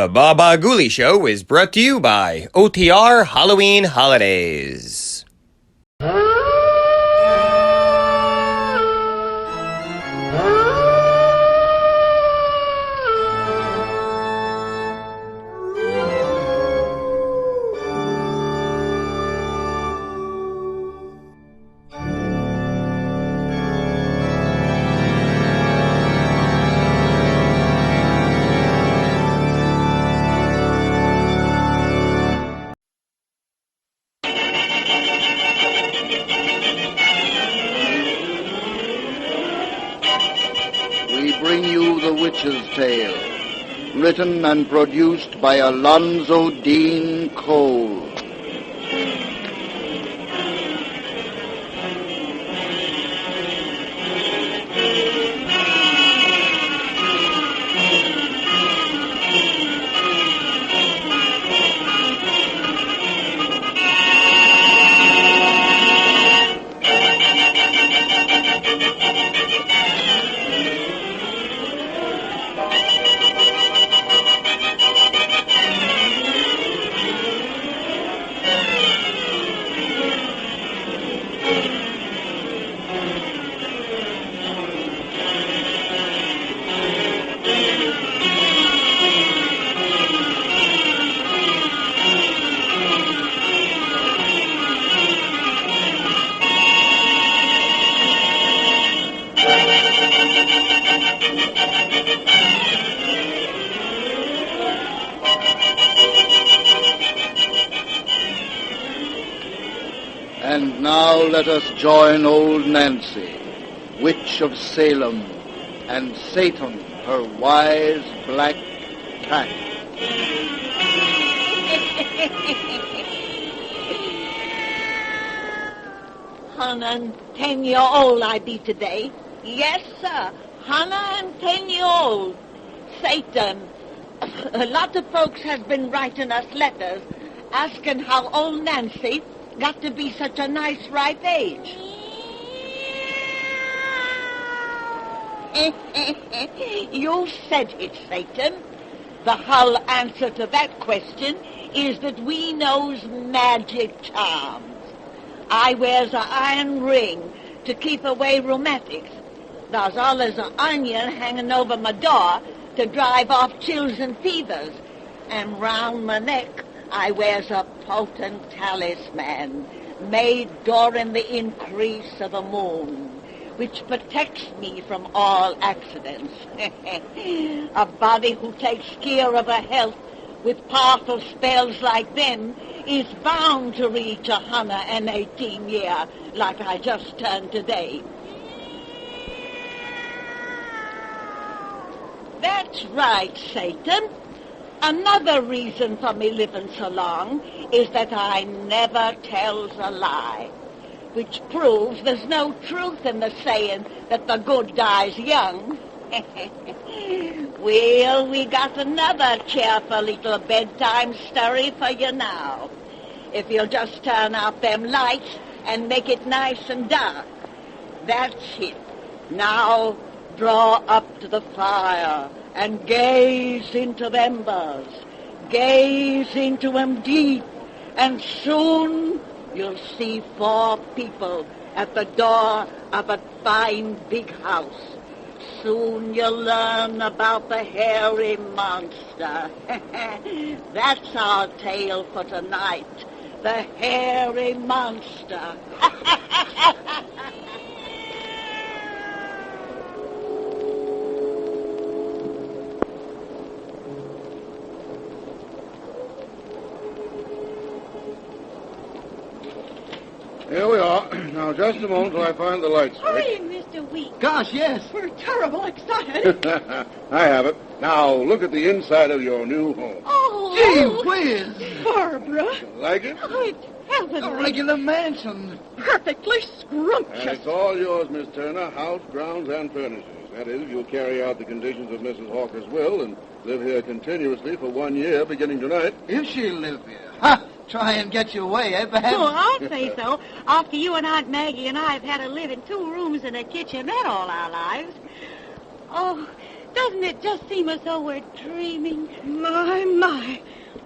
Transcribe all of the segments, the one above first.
The Bah Ghoulies Show is brought to you by OTR Halloween Holidays. We bring you The Witch's Tale, written and produced by Alonzo Dean Cole. And now let us join old Nancy, witch of Salem, and Satan, her wise black cat. 110-year-old I be today. Yes, sir, 110-year-old. Satan. A lot of folks has been writing us letters asking how old Nancy got to be such a nice ripe age. You said it, Satan. The whole answer to that question is that we knows magic charms. I wears a iron ring to keep away rheumatics. There's always an onion hanging over my door to drive off chills and fevers. And round my neck I wears a potent talisman made during the increase of a moon, which protects me from all accidents. A body who takes care of her health with powerful spells like them is bound to reach 118 years, like I just turned today. That's right, Satan. Another reason for me living so long is that I never tells a lie, which proves there's no truth in the saying that the good dies young. Well, we got another cheerful little bedtime story for you now. If you'll just turn out them lights and make it nice and dark. That's it. Now, draw up to the fire and gaze into the embers. Gaze into them deep, and soon you'll see 4 people at the door of a fine big house. Soon you'll learn about the hairy monster. That's our tale for tonight. The hairy monster. Here we are. Now, just a moment till I find the light switch. Hurry, Mr. Week. Gosh, yes. We're terrible excited. I have it. Now, look at the inside of your new home. Oh, Gee whiz. Barbara. Like it? Oh, it's A heavenly. regular mansion. Perfectly And scrumptious. it's all yours, Miss Turner, house, grounds, and furnishings. That is, you'll carry out the conditions of Mrs. Hawker's will and live here continuously for 1 year, beginning tonight. If she'll live here. Ha! Try and get your way, eh, perhaps? Oh, I'll say so. After you and Aunt Maggie and I have had to live in 2 rooms and a kitchenette all our lives. Oh, Doesn't it just seem as though we're dreaming? My.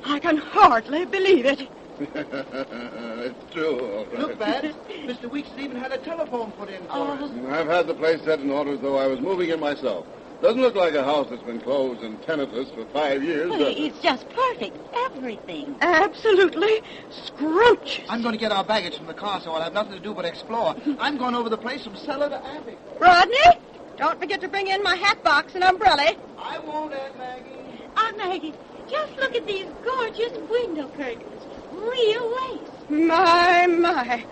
I can hardly believe it. It's true, all right. Look, Babs, Mr. Weeks has even had a telephone put in for us. I've had the place set in order as though I was moving in myself. Doesn't look like a house that's been closed and tenantless for 5 years, Well, does it? it's just perfect. Everything. Absolutely scrumptious. I'm going to get our baggage from the car, so I'll have nothing to do but explore. I'm going over the place from cellar to attic. Rodney, don't forget to bring in my hat box and umbrella. I won't, Aunt Maggie. Aunt Maggie, just look at these gorgeous window curtains. Real lace. My.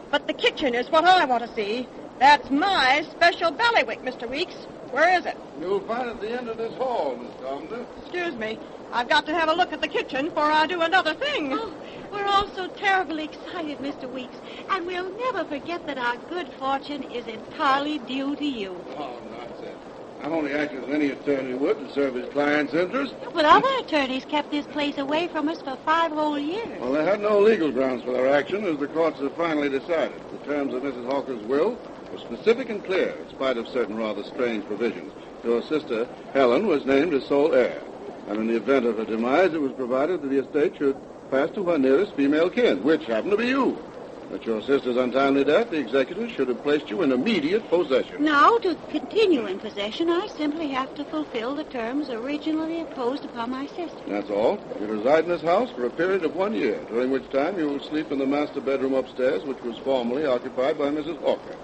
But the kitchen is what I want to see. That's my special ballywick, Mr. Weeks. Where is it? You'll find it at the end of this hall, Miss Domda. Excuse me. I've got to have a look at the kitchen before I do another thing. Oh, we're all so terribly excited, Mr. Weeks, and we'll never forget that our good fortune is entirely due to you. Oh, nonsense. I'm only acting as any attorney would to serve his client's interest. But other attorneys kept this place away from us for 5 whole years. Well, they had no legal grounds for their action, as the courts have finally decided. The terms of Mrs. Hawker's will were specific and clear, in spite of certain rather strange provisions. Your sister, Helen, was named as sole heir. And in the event of her demise, it was provided that the estate should pass to her nearest female kin, which happened to be you. At your sister's untimely death, the executors should have placed you in immediate possession. Now, to continue in possession, I simply have to fulfill the terms originally imposed upon my sister. That's all. You reside in this house for a period of 1 year, during which time you will sleep in the master bedroom upstairs, which was formerly occupied by Mrs. Hawker.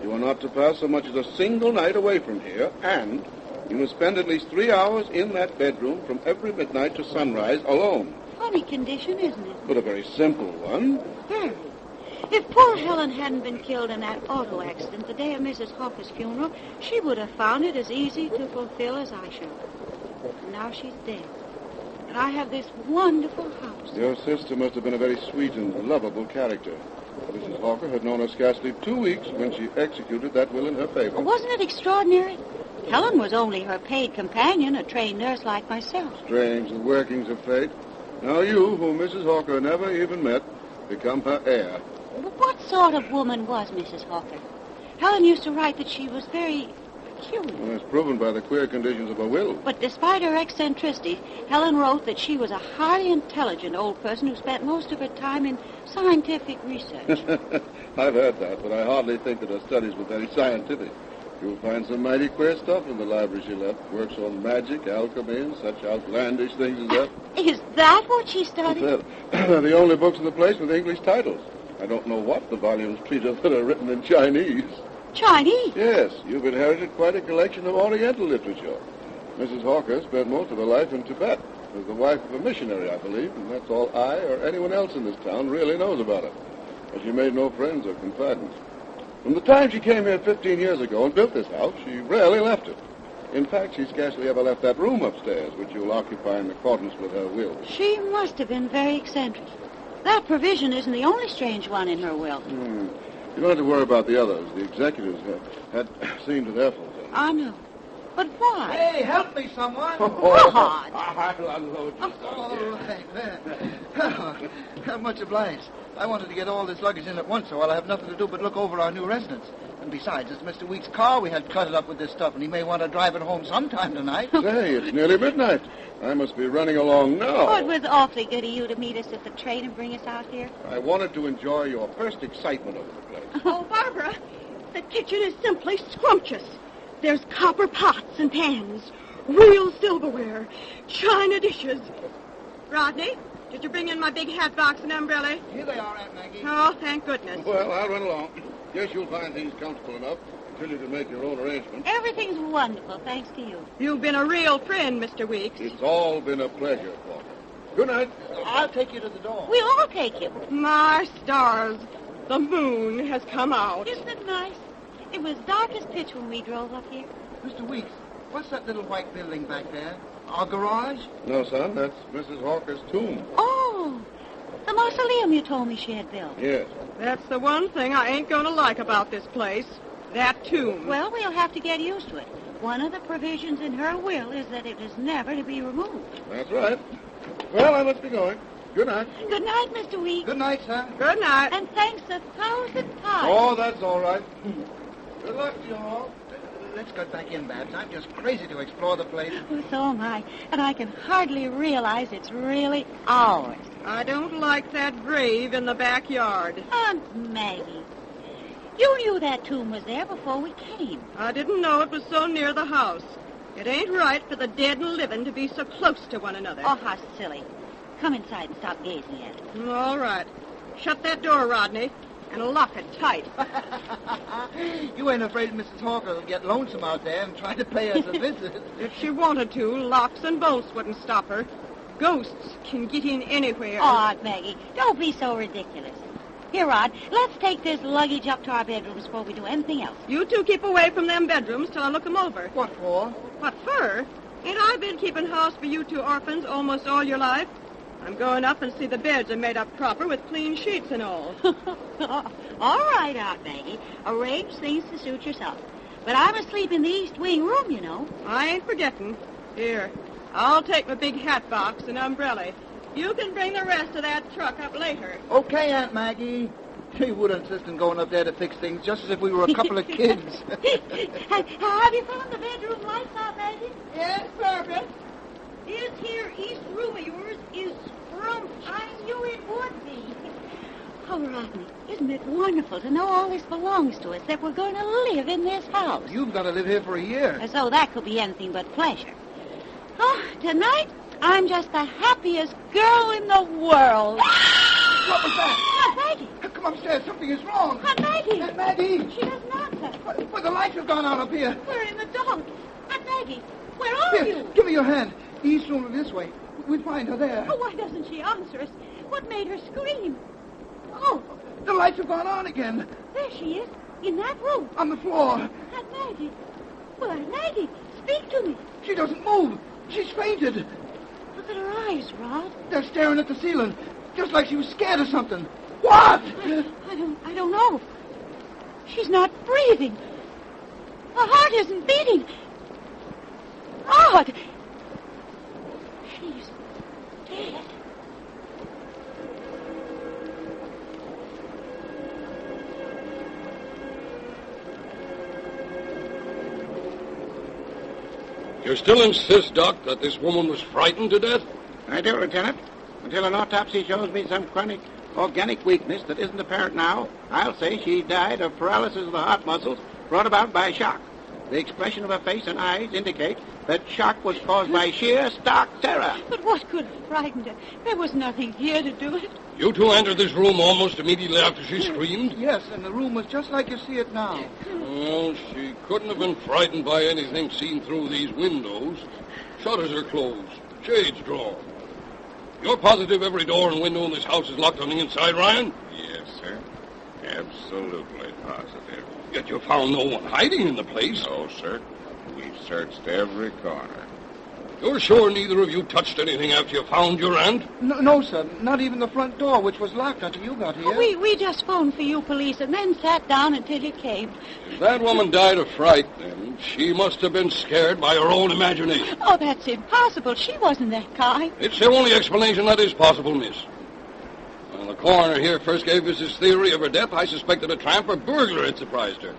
You are not to pass so much as a single night away from here, and you must spend at least 3 hours in that bedroom from every midnight to sunrise alone. Funny condition, isn't it? But a very simple one. If poor Helen hadn't been killed in that auto accident the day of Mrs. Hawker's funeral, she would have found it as easy to fulfill as I should. And now she's dead. And I have this wonderful house. Your sister must have been a very sweet and lovable character. Mrs. Hawker had known her scarcely 2 weeks when she executed that will in her favor. Wasn't it extraordinary? Helen was only her paid companion, a trained nurse like myself. Strange, the workings of fate. Now you, whom Mrs. Hawker never even met, become her heir. What sort of woman was Mrs. Hawker? Helen used to write that she was very peculiar. Well, that's proven by the queer conditions of her will. But despite her eccentricity, Helen wrote that she was a highly intelligent old person who spent most of her time in scientific research. I've heard that, but I hardly think that her studies were very scientific. You'll find some mighty queer stuff in the library she left. Works on magic, alchemy, and such outlandish things as that. Is that what she studied? They're the only books in the place with English titles. I don't know what the volumes treat of that are written in Chinese. Chinese? Yes, you've inherited quite a collection of Oriental literature. Mrs. Hawker spent most of her life in Tibet as the wife of a missionary, I believe, and that's all I or anyone else in this town really knows about her. But she made no friends or confidants. From the time she came here 15 years ago and built this house, she rarely left it. In fact, she scarcely ever left that room upstairs, which you'll occupy in accordance with her will. She must have been very eccentric. That provision isn't the only strange one in her will. You don't have to worry about the others. The executors had seen to their fulfillment. I know. But why? Hey, help me, someone. God! I'll unload you. All right, there. Much obliged. I wanted to get all this luggage in at once, so I'll have nothing to do but look over our new residence. And besides, it's Mr. Weeks' car we had cut it up with this stuff, and he may want to drive it home sometime tonight. Say, it's nearly midnight. I must be running along now. Oh, it was awfully good of you to meet us at the train and bring us out here. I wanted to enjoy your first excitement over the place. Oh, Barbara, the kitchen is simply scrumptious. There's copper pots and pans, real silverware, china dishes. Rodney, did you bring in my big hat box and umbrella? Here they are, Aunt Maggie. Oh, thank goodness. Well, I'll run along. Guess you'll find things comfortable enough until you can make your own arrangements. Everything's wonderful, thanks to you. You've been a real friend, Mr. Weeks. It's all been a pleasure, Paul. Good night. I'll take you to the door. We'll all take you. My stars, the moon has come out. Isn't it nice? It was dark as pitch when we drove up here. Mr. Weeks, what's that little white building back there? Our garage? No, son, that's Mrs. Hawker's tomb. Oh, the mausoleum you told me she had built. Yes. That's the one thing I ain't going to like about this place, that tomb. Well, we'll have to get used to it. One of the provisions in her will is that it is never to be removed. That's right. Well, I must be going. Good night. Good night, Mr. Weeks. Good night, sir. Good night. And thanks 1,000 times. Oh, that's all right. Good luck to you all. Let's get back in, Babs. I'm just crazy to explore the place. Well, so am I. And I can hardly realize it's really ours. I don't like that grave in the backyard. Aunt Maggie, you knew that tomb was there before we came. I didn't know it was so near the house. It ain't right for the dead and living to be so close to one another. Oh, how silly. Come inside and stop gazing at it. All right. Shut that door, Rodney, and lock it tight. You ain't afraid Mrs. Hawker will get lonesome out there and try to pay us a visit? If she wanted to, locks and bolts wouldn't stop her. Ghosts can get in anywhere. Oh, Aunt Maggie, don't be so ridiculous. Here, Rod, let's take this luggage up to our bedrooms before we do anything else. You two keep away from them bedrooms till I look 'em over. What for? What for? Ain't I been keeping house for you two orphans almost all your life? I'm going up and see the beds are made up proper with clean sheets and all. All right, Aunt Maggie. Arrange things to suit yourself. But I'm asleep in the East Wing room, you know. I ain't forgetting. Here, I'll take my big hat box and umbrella. You can bring the rest of that truck up later. Okay, Aunt Maggie. She would insist on going up there to fix things just as if we were a couple of kids. Have you found the bedroom lights, Aunt Maggie? Yes, Barbara. This here East room of yours is scrumptious. I knew it would be. Oh, Rodney, isn't it wonderful to know all this belongs to us, that we're going to live in this house? You've got to live here for a year. As though that could be anything but pleasure. Oh, tonight, I'm just the happiest girl in the world. What was that? Aunt Maggie! Come upstairs. Something is wrong. Aunt Maggie! Aunt Maggie! She doesn't answer. Well, the lights have gone out up here. We're in the dark. Aunt Maggie, where are Here, you? give me your hand. The East room this way. We'll find her there. Oh, why doesn't she answer us? What made her scream? Oh, The lights have gone on again. there she is, in that room. On the floor. Aunt Maggie. Well, Aunt Maggie, speak to me. She doesn't move. She's fainted. Look at her eyes, Rod. They're staring at the ceiling, just like she was scared of something. What? I don't know. She's not breathing. Her heart isn't beating. Rod! She's dead. You still insist, Doc, that this woman was frightened to death? I do, Lieutenant. Until an autopsy shows me some chronic organic weakness that isn't apparent now, I'll say she died of paralysis of the heart muscles brought about by shock. The expression of her face and eyes indicate that shock was caused by sheer, stark terror. But what could have frightened her? There was nothing here to do it. You two entered this room almost immediately after she screamed? Yes, and the room was just like you see it now. Well, she couldn't have been frightened by anything seen through these windows. Shutters are closed, shades drawn. You're positive every door and window in this house is locked on the inside, Ryan? Yes, sir. Absolutely positive. Yet you found no one hiding in the place. No, sir. We've searched every corner. You're sure neither of you touched anything after you found your aunt? No, sir. Not even the front door, which was locked until you got here. We just phoned for you, police, and then sat down until you came. If that woman died of fright, then she must have been scared by her own imagination. Oh, that's impossible. She wasn't that kind. It's the only explanation that is possible, miss. When the coroner here first gave us his theory of her death, I suspected a tramp or burglar had surprised her.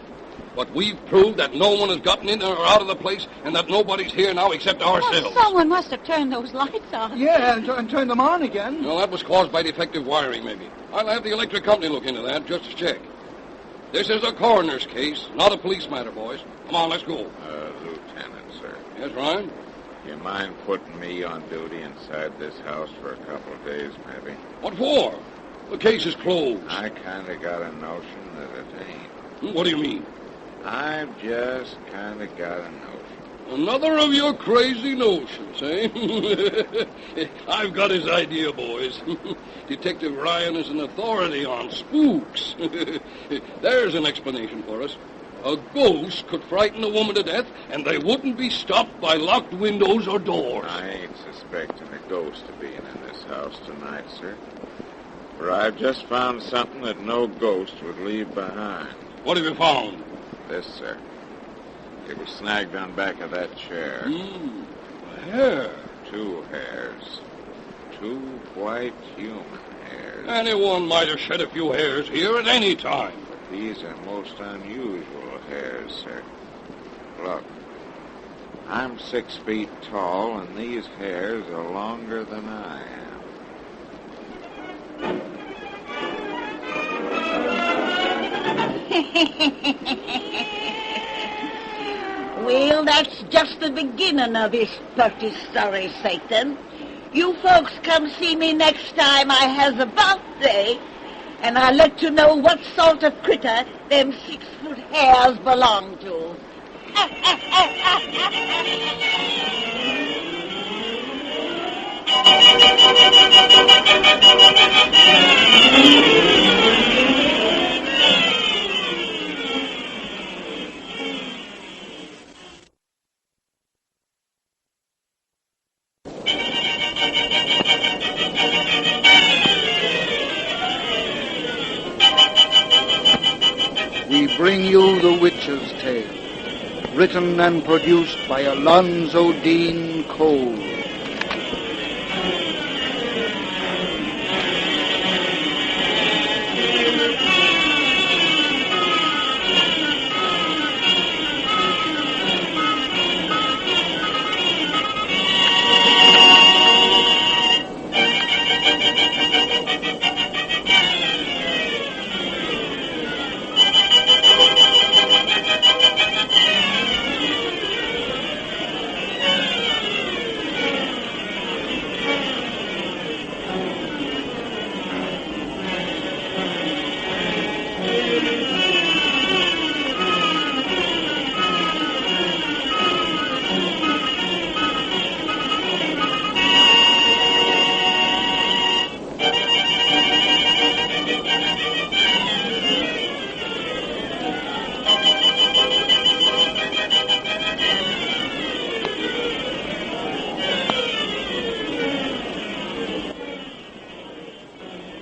But we've proved that no one has gotten in or out of the place and that nobody's here now except ourselves. Well, someone must have turned those lights on. Yeah, and turn them on again. Well, that was caused by defective wiring, maybe. I'll have the electric company look into that just to check. This is a coroner's case, not a police matter, boys. Come on, let's go. Lieutenant, sir. Yes, Ryan? You mind putting me on duty inside this house for a couple of days, maybe? What for? The case is closed. I kind of got a notion that it ain't. What do you mean? I've just kind of got a notion. Another of your crazy notions, eh? I've got his idea, boys. Detective Ryan is an authority on spooks. There's an explanation for us. A ghost could frighten a woman to death, and they wouldn't be stopped by locked windows or doors. I ain't suspecting a ghost of being in this house tonight, sir. For I've just found something that no ghost would leave behind. What have you found? This, sir. It was snagged on back of that chair. Hair. 2 hairs. 2 white human hairs. Anyone might have shed a few hairs here at any time. But these are most unusual hairs, sir. Look, I'm 6 feet tall, and these hairs are longer than I am. Well, that's just the beginning of this pretty story, Satan. You folks come see me next time I has a birthday, and I'll let you know what sort of critter them 6-foot hairs belong to. We bring you The Witch's Tale, written and produced by Alonzo Dean Cole.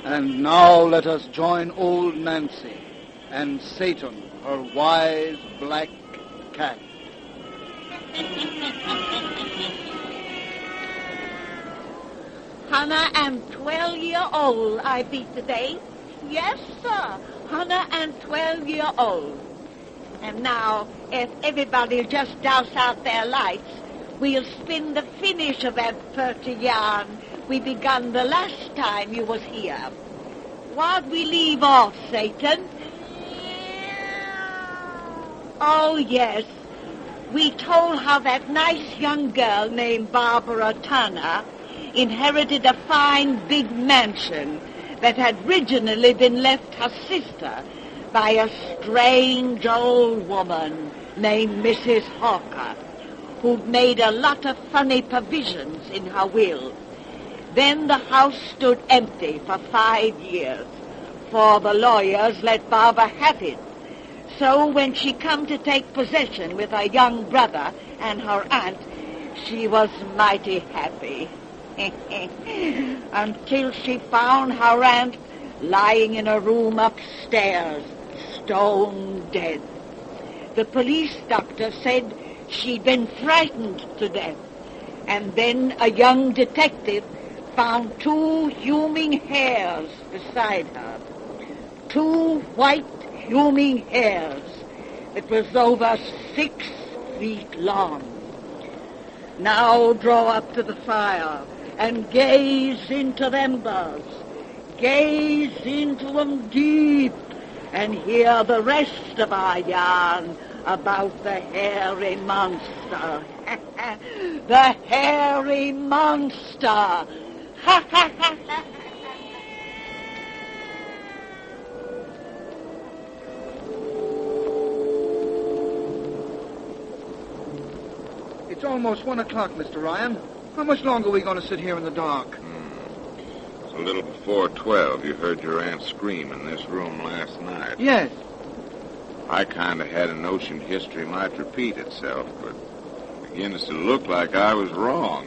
And now let us join old Nancy and Satan, her wise black cat. Hannah am 12-year-old I be today. Yes, sir. Hannah am 12-year-old. And now, if everybody just douse out their lights, we'll spin the finish of that 30 yarn we begun the last time you was here. What'd we leave off, Satan? Oh, yes. We told how that nice young girl named Barbara Turner inherited a fine big mansion that had originally been left her sister by a strange old woman named Mrs. Hawker, who'd made a lot of funny provisions in her will. Then the house stood empty for 5 years, for the lawyers let Barbara have it. So when she come to take possession with her young brother and her aunt, she was mighty happy. Until she found her aunt lying in a room upstairs, stone dead. The police doctor said she'd been frightened to death. And then a young detective found 2 human hairs beside her. 2 white human hairs that was over 6 feet long. Now draw up to the fire and gaze into them embers. Gaze into them deep and hear the rest of our yarn about the hairy monster. The hairy monster. Ha ha ha ha. It's almost 1 o'clock, Mr. Ryan. How much longer are we going to sit here in the dark? It's a little before 12. You heard your aunt scream in this room last night. Yes. I kind of had a notion history might repeat itself, but it begins to look like I was wrong.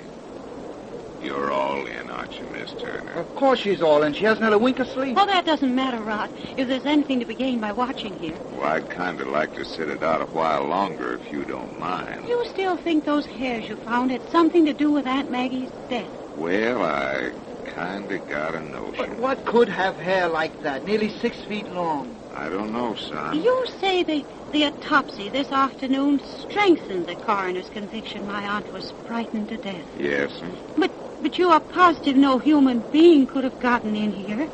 You're all in, aren't you, Miss Turner? Of course she's all in. She hasn't had a wink of sleep. Oh, that doesn't matter, Rod. If there's anything to be gained by watching here. Well, I'd kind of like to sit it out a while longer, if you don't mind. You still think those hairs you found had something to do with Aunt Maggie's death? Well, I kind of got a notion. But what could have hair like that, nearly 6 feet long? I don't know, son. You say they The autopsy this afternoon strengthened the coroner's conviction my aunt was frightened to death. Yes, sir. But you are positive no human being could have gotten in here.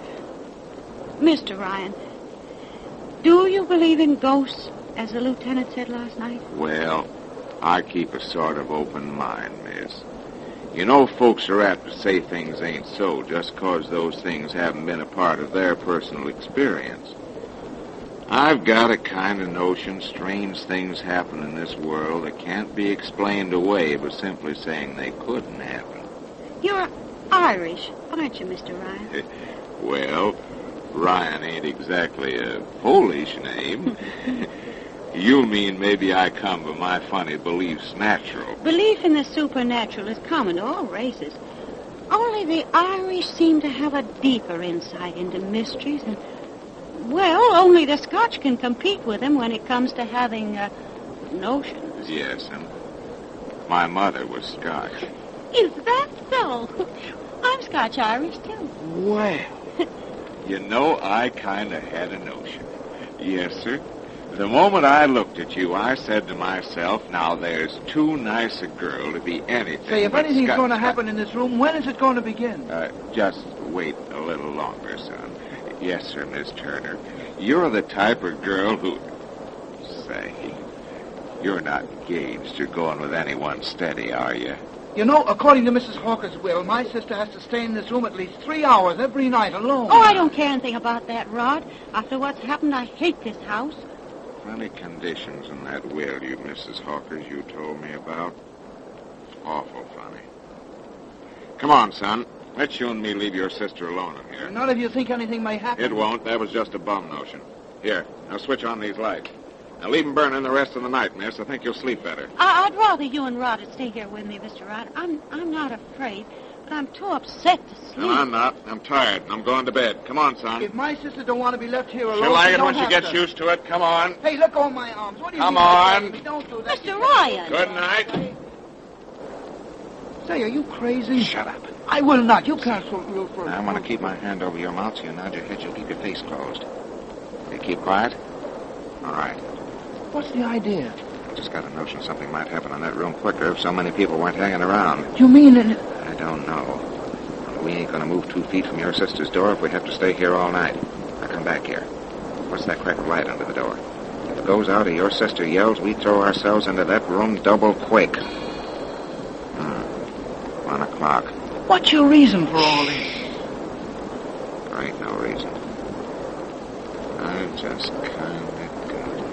Mr. Ryan, do you believe in ghosts, as the lieutenant said last night? Well, I keep a sort of open mind, miss. You know, folks are apt to say things ain't so just 'cause those things haven't been a part of their personal experience. I've got a kind of notion strange things happen in this world that can't be explained away by simply saying they couldn't happen. You're Irish, aren't you, Mr. Ryan? Well, Ryan ain't exactly a Polish name. You mean maybe I come by my funny beliefs natural. Belief in the supernatural is common to all races. Only the Irish seem to have a deeper insight into mysteries, and, well, only the Scotch can compete with them when it comes to having, notions. Yes, and my mother was Scotch. Is that so? I'm Scotch-Irish, too. Well, you know, I kind of had a notion. Yes, sir. The moment I looked at you, I said to myself, now there's too nice a girl to be anything. Say, if but anything's Scotch. going to happen in this room, when is it going to begin? Just wait a little longer, son. Yes, sir, Miss Turner. You're the type of girl who... Say, you're not engaged or going with anyone steady, are you? You know, according to Mrs. Hawker's will, my sister has to stay in this room at least 3 hours every night alone. Oh, I don't care anything about that, Rod. After what's happened, I hate this house. Funny conditions in that will you, Mrs. Hawkers, you told me about. Awful funny. Come on, son. Let you and me leave your sister alone in here. Not if you think anything may happen. It won't. That was just a bum notion. Here, now switch on these lights. Now leave them burning the rest of the night, miss. I think you'll sleep better. I'd rather you and Rod would stay here with me, Mr. Rod. I'm not afraid, but I'm too upset to sleep. No, I'm not. I'm tired. I'm going to bed. Come on, son. If my sister don't want to be left here alone, She'll like it don't when she have gets to. used to it. Come on. Hey, let go of my arms. What do you Come mean by on. grabbing me? Don't do that. Mr. Ryan. Good night. Say, are you crazy? Shut up. I will not. You can't so real for... Now, I'm going to keep my hand over your mouth so you nod your head. You'll keep your face closed. You keep quiet? All right. What's the idea? I just got a notion something might happen in that room quicker if so many people weren't hanging around. You mean it... I don't know. We ain't going to move 2 feet from your sister's door if we have to stay here all night. Now, come back here. What's that crack of light under the door? If it goes out or your sister yells, we throw ourselves into that room double quick. 1 o'clock. What's your reason for all this? There ain't no reason. I just kind of got it.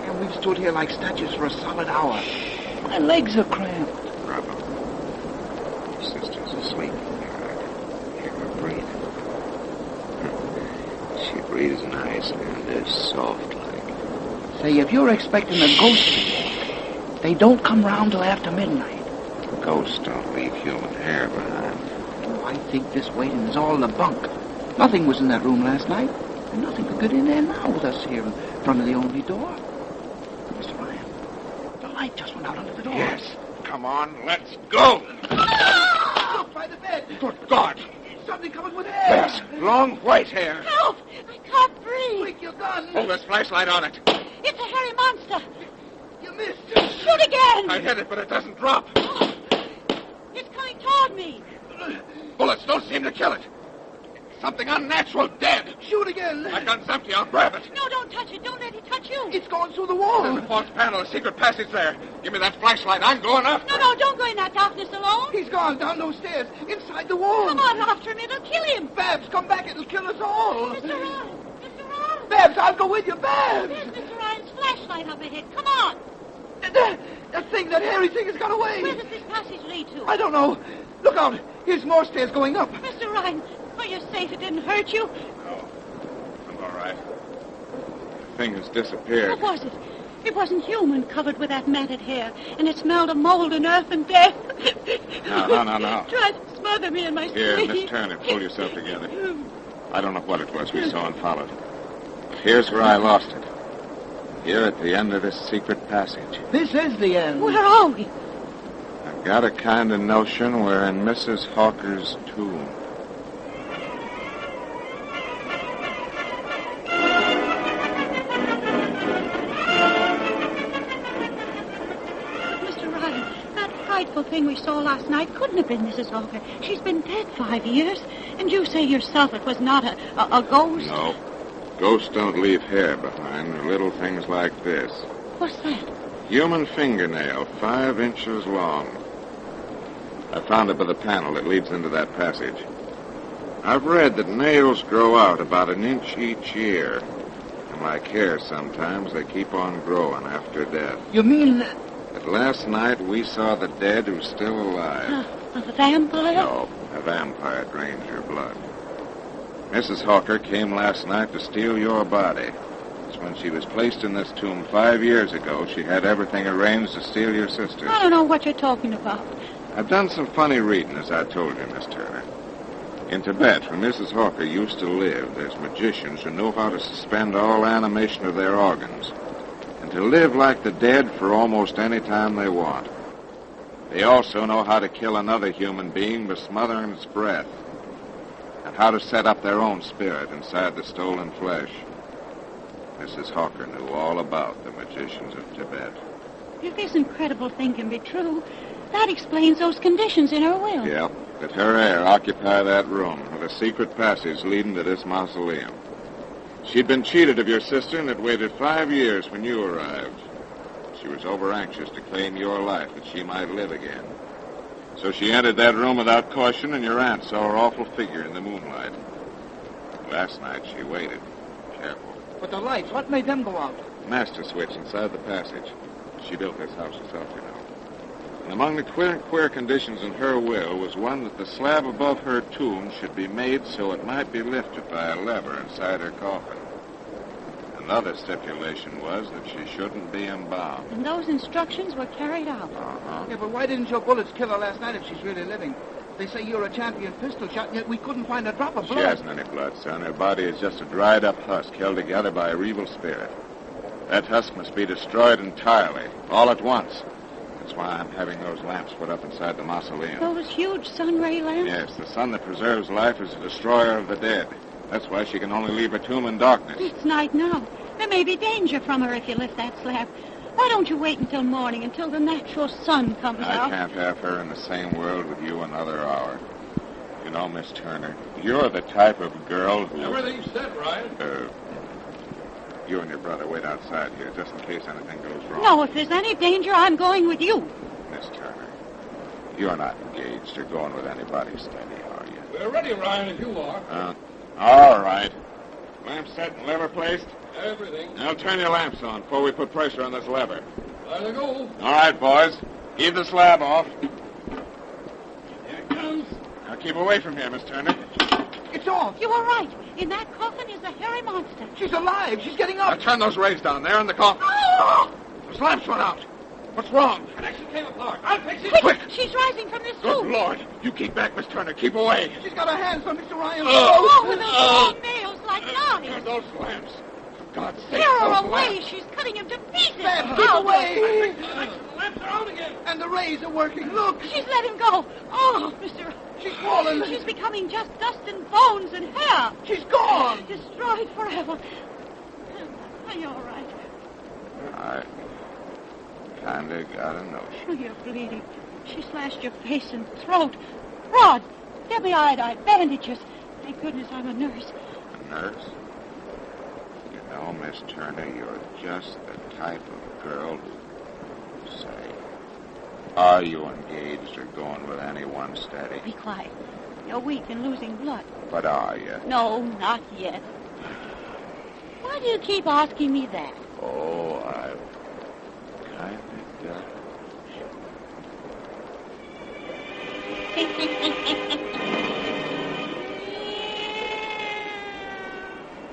And we've stood here like statues for a solid hour. My legs are cramped. Bravo. Your sister's asleep. I hear her breathe. She breathes nice and soft like. Say, if you're expecting a ghost to walk, they don't come round till after midnight. Ghosts don't leave human hair behind. Oh, I think this waiting is all the bunk. Nothing was in that room last night, and nothing could get in there now with us here in front of the only door. Mr. Ryan, the light just went out under the door. Yes. Come on, let's go. Look, by the bed. Good God. Something coming with air. Yes, long white hair. Help! I can't breathe. Quick, your gun. Hold this flashlight on it. It's a hairy monster. You missed. Shoot again. I hit it, but it doesn't drop. It's coming toward me. Bullets don't seem to kill it. Something unnatural, dead. Shoot again. My gun's empty. I'll grab it. No, don't touch it. Don't let it touch you. It's going through the wall. There's a false panel, a secret passage there. Give me that flashlight. I'm going up. No, don't go in that darkness alone. He's gone down those stairs, inside the wall. Come on after him. It'll kill him. Babs, come back. It'll kill us all. Mr. Ryan. Mr. Ryan. Babs, I'll go with you. Babs. There's Mr. Ryan's flashlight up ahead. Come on. That hairy thing has got away. Where does this passage lead to? I don't know. Look out. Here's more stairs going up. Mr. Ryan, are you safe? It didn't hurt you? No. I'm all right. The thing has disappeared. What was it? It wasn't human, covered with that matted hair, and it smelled of mold and earth and death. No. Tried to smother me in my Here, sleep. Miss Turner, pull yourself together. I don't know what it was we saw and followed. Here's where I lost it. Here at the end of this secret passage. This is the end. Where are we? I've got a kind of notion we're in Mrs. Hawker's tomb. Mr. Ryan, that frightful thing we saw last night couldn't have been Mrs. Hawker. She's been dead 5 years. And you say yourself it was not a ghost? No. Ghosts don't leave hair behind, or little things like this. What's that? Human fingernail, 5 inches long. I found it by the panel that leads into that passage. I've read that nails grow out about 1 inch each year. And like hair sometimes, they keep on growing after death. You mean... But last night we saw the dead who's still alive. A vampire? No, a vampire drains your blood. Mrs. Hawker came last night to steal your body. It's when she was placed in this tomb 5 years ago, she had everything arranged to steal your sister. I don't know what you're talking about. I've done some funny reading, as I told you, Miss Turner. In Tibet, where Mrs. Hawker used to live, there's magicians who know how to suspend all animation of their organs and to live like the dead for almost any time they want. They also know how to kill another human being by smothering its breath, and how to set up their own spirit inside the stolen flesh. Mrs. Hawker knew all about the magicians of Tibet. If this incredible thing can be true, that explains those conditions in her will. Yep, that her heir occupy that room with a secret passage leading to this mausoleum. She'd been cheated of your sister and had waited 5 years when you arrived. She was over-anxious to claim your life that she might live again. So she entered that room without caution, and your aunt saw her awful figure in the moonlight. Last night she waited. Careful. But the lights, what made them go out? Master switch inside the passage. She built this house herself, you know. And among the queer conditions in her will was one that the slab above her tomb should be made so it might be lifted by a lever inside her coffin. Another stipulation was that she shouldn't be embalmed. And those instructions were carried out. Uh-huh. Yeah, but why didn't your bullets kill her last night if she's really living? They say you're a champion pistol shot, and yet we couldn't find a drop of blood. She hasn't any blood, son. Her body is just a dried-up husk held together by a evil spirit. That husk must be destroyed entirely, all at once. That's why I'm having those lamps put up inside the mausoleum. Those huge sun-ray lamps? Yes, the sun that preserves life is a destroyer of the dead. That's why she can only leave her tomb in darkness. It's night now. There may be danger from her if you lift that slab. Why don't you wait until morning, until the natural sun comes out? I can't have her in the same world with you another hour. You know, Miss Turner, you're the type of girl who... Everything's set, Ryan. You and your brother wait outside here, just in case anything goes wrong. No, if there's any danger, I'm going with you. Miss Turner, you're not engaged or going with anybody steady, are you? We're ready, Ryan, if you are. All right. Lamp set and lever placed? Everything. Now turn your lamps on before we put pressure on this lever. There they go. All right, boys. Heave the slab off. Here it comes. Now keep away from here, Miss Turner. It's off. You were right. In that coffin is a hairy monster. She's alive. She's getting Now up. turn those rays down there in the coffin. Oh! Those lamps went out. What's wrong? Connection came apart. I'll fix it. Quick! She's rising from this Good tomb. Lord. You keep back, Miss Turner. Keep away. She's got her hands on Mr. Ryan. Oh, with those long nails like knives. Those lamps. For God's sake, Tear her those away. lamps. She's cutting him to pieces. Dad, keep away. The lamps are out again. And the rays are working. Look. She's let him go. Oh, Mr. She's fallen. She's becoming just dust and bones and hair. She's gone. Destroyed forever. Are you all right? I kinda got a notion. Oh, you're bleeding. She slashed your face and throat. Rod, get me iodine, bandages. Thank goodness I'm a nurse. A nurse? You know, Miss Turner, you're just the type of girl who, say, are you engaged or going with anyone steady? Be quiet. You're weak and losing blood. But are you? No, not yet. Why do you keep asking me that? Oh, I've kind of got...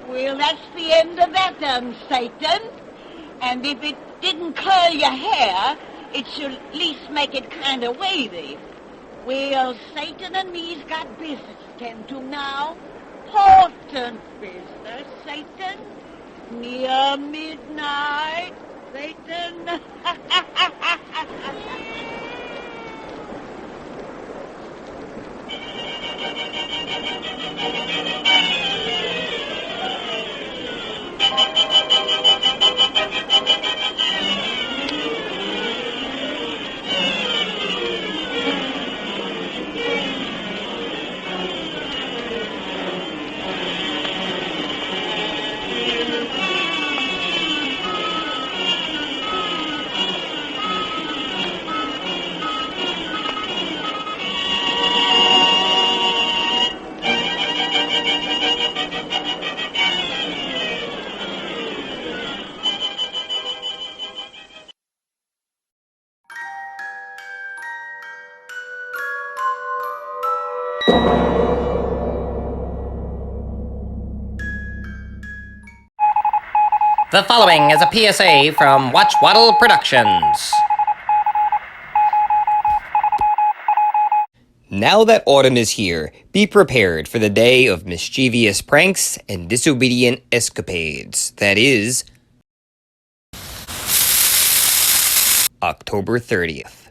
Well, that's the end of that, Satan. And if it didn't curl your hair, it should at least make it kind of wavy. Well, Satan and me's got business to tend to now. Important business, Satan. Near midnight, Satan. The following is a PSA from Watchwaddle Productions. Now that autumn is here, be prepared for the day of mischievous pranks and disobedient escapades. That is, October 30th.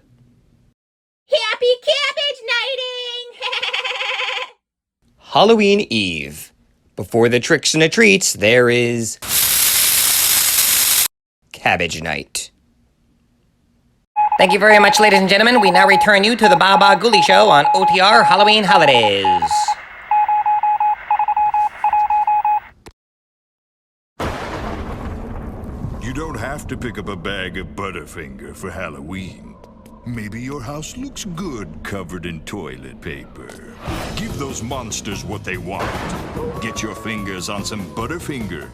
Happy cabbage nighting! Halloween Eve. Before the tricks and the treats, there is Cabbage Night. Thank you very much, ladies and gentlemen. We now return you to the Bah Ghoulies Show on OTR Halloween Holidays. You don't have to pick up a bag of Butterfinger for Halloween. Maybe your house looks good covered in toilet paper. Give those monsters what they want. Get your fingers on some Butterfinger.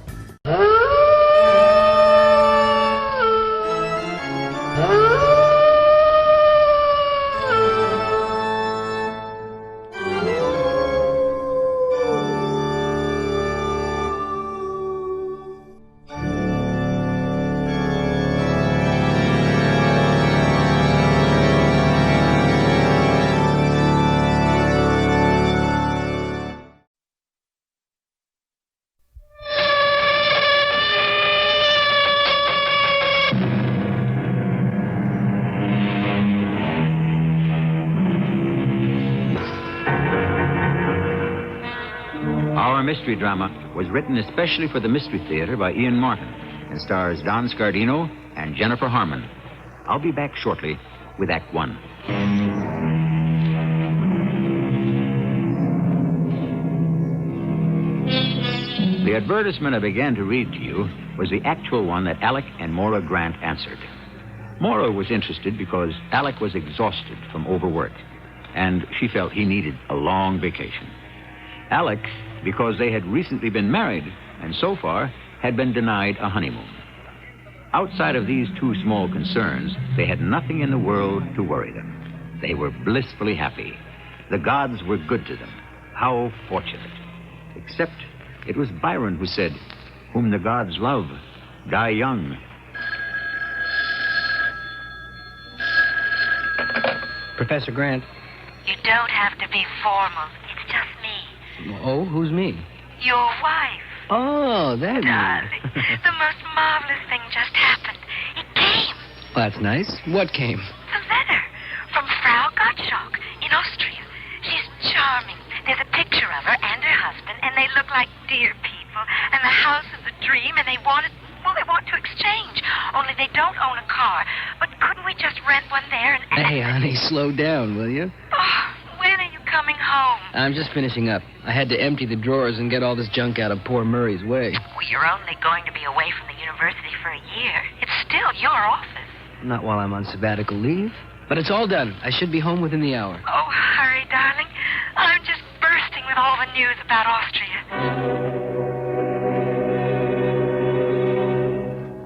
Our mystery drama was written especially for the Mystery Theater by Ian Martin and stars Don Scardino and Jennifer Harmon. I'll be back shortly with Act One. The advertisement I began to read to you was the actual one that Alec and Maura Grant answered. Maura was interested because Alec was exhausted from overwork, and she felt he needed a long vacation. Alec, because they had recently been married, and so far had been denied a honeymoon. Outside of these two small concerns, they had nothing in the world to worry them. They were blissfully happy. The gods were good to them. How fortunate. Except it was Byron who said, "Whom the gods love, die young." Professor Grant. You don't have to be formal. It's just me. Oh, who's me? Your wife. Oh, that Darling, the most marvelous thing just happened. It came. Well, that's nice. What came? A letter from Frau Gottschalk in Austria. She's charming. There's a picture of her and her husband, and they look like dear people. And the house is a dream, and they want to exchange. Only they don't own a car. But couldn't we just rent one there and... Hey, honey, slow down, will you? Oh, when are you coming home? I'm just finishing up. I had to empty the drawers and get all this junk out of poor Murray's way. Well, you're only going to be away from the university for a year. It's still your office. Not while I'm on sabbatical leave. But it's all done. I should be home within the hour. Oh, hurry, darling. I'm just bursting with all the news about Austria.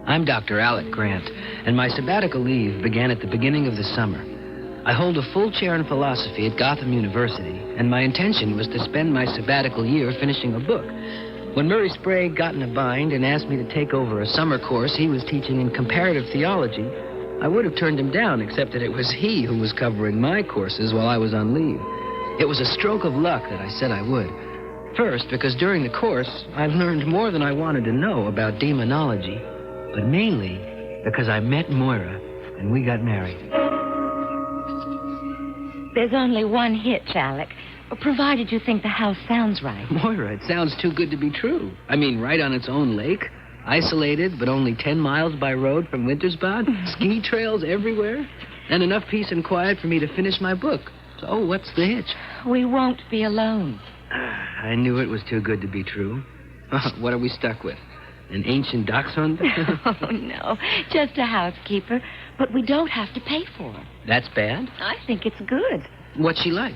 I'm Dr. Alec Grant, and my sabbatical leave began at the beginning of the summer. I hold a full chair in philosophy at Gotham University, and my intention was to spend my sabbatical year finishing a book. When Murray Sprague got in a bind and asked me to take over a summer course he was teaching in comparative theology, I would have turned him down, except that it was he who was covering my courses while I was on leave. It was a stroke of luck that I said I would. First, because during the course, I learned more than I wanted to know about demonology, but mainly because I met Moira and we got married. There's only one hitch, Alec, provided you think the house sounds right. Moira, it sounds too good to be true. I mean, right on its own lake, isolated but only 10 miles by road from Wintersbad, ski trails everywhere, and enough peace and quiet for me to finish my book. So what's the hitch? We won't be alone. I knew it was too good to be true. What are we stuck with? An ancient dachshund? Oh, no. Just a housekeeper. But we don't have to pay for her. That's bad? I think it's good. What's she like?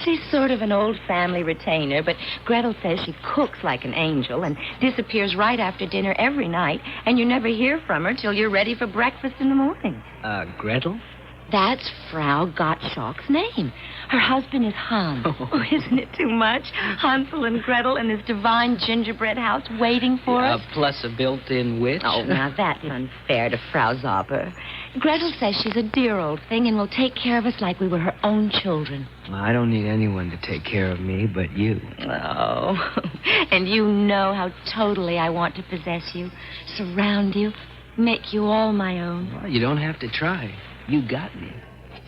She's sort of an old family retainer, but Gretel says she cooks like an angel and disappears right after dinner every night, and you never hear from her till you're ready for breakfast in the morning. Gretel? That's Frau Gottschalk's name. Her husband is Hans. Oh, isn't it too much? Hansel and Gretel in this divine gingerbread house waiting for us. Plus a built-in witch? Oh, now that's unfair to Frau Zauber. Gretel says she's a dear old thing and will take care of us like we were her own children. Well, I don't need anyone to take care of me but you. Oh, and you know how totally I want to possess you, surround you, make you all my own. Well, you don't have to try. You got me.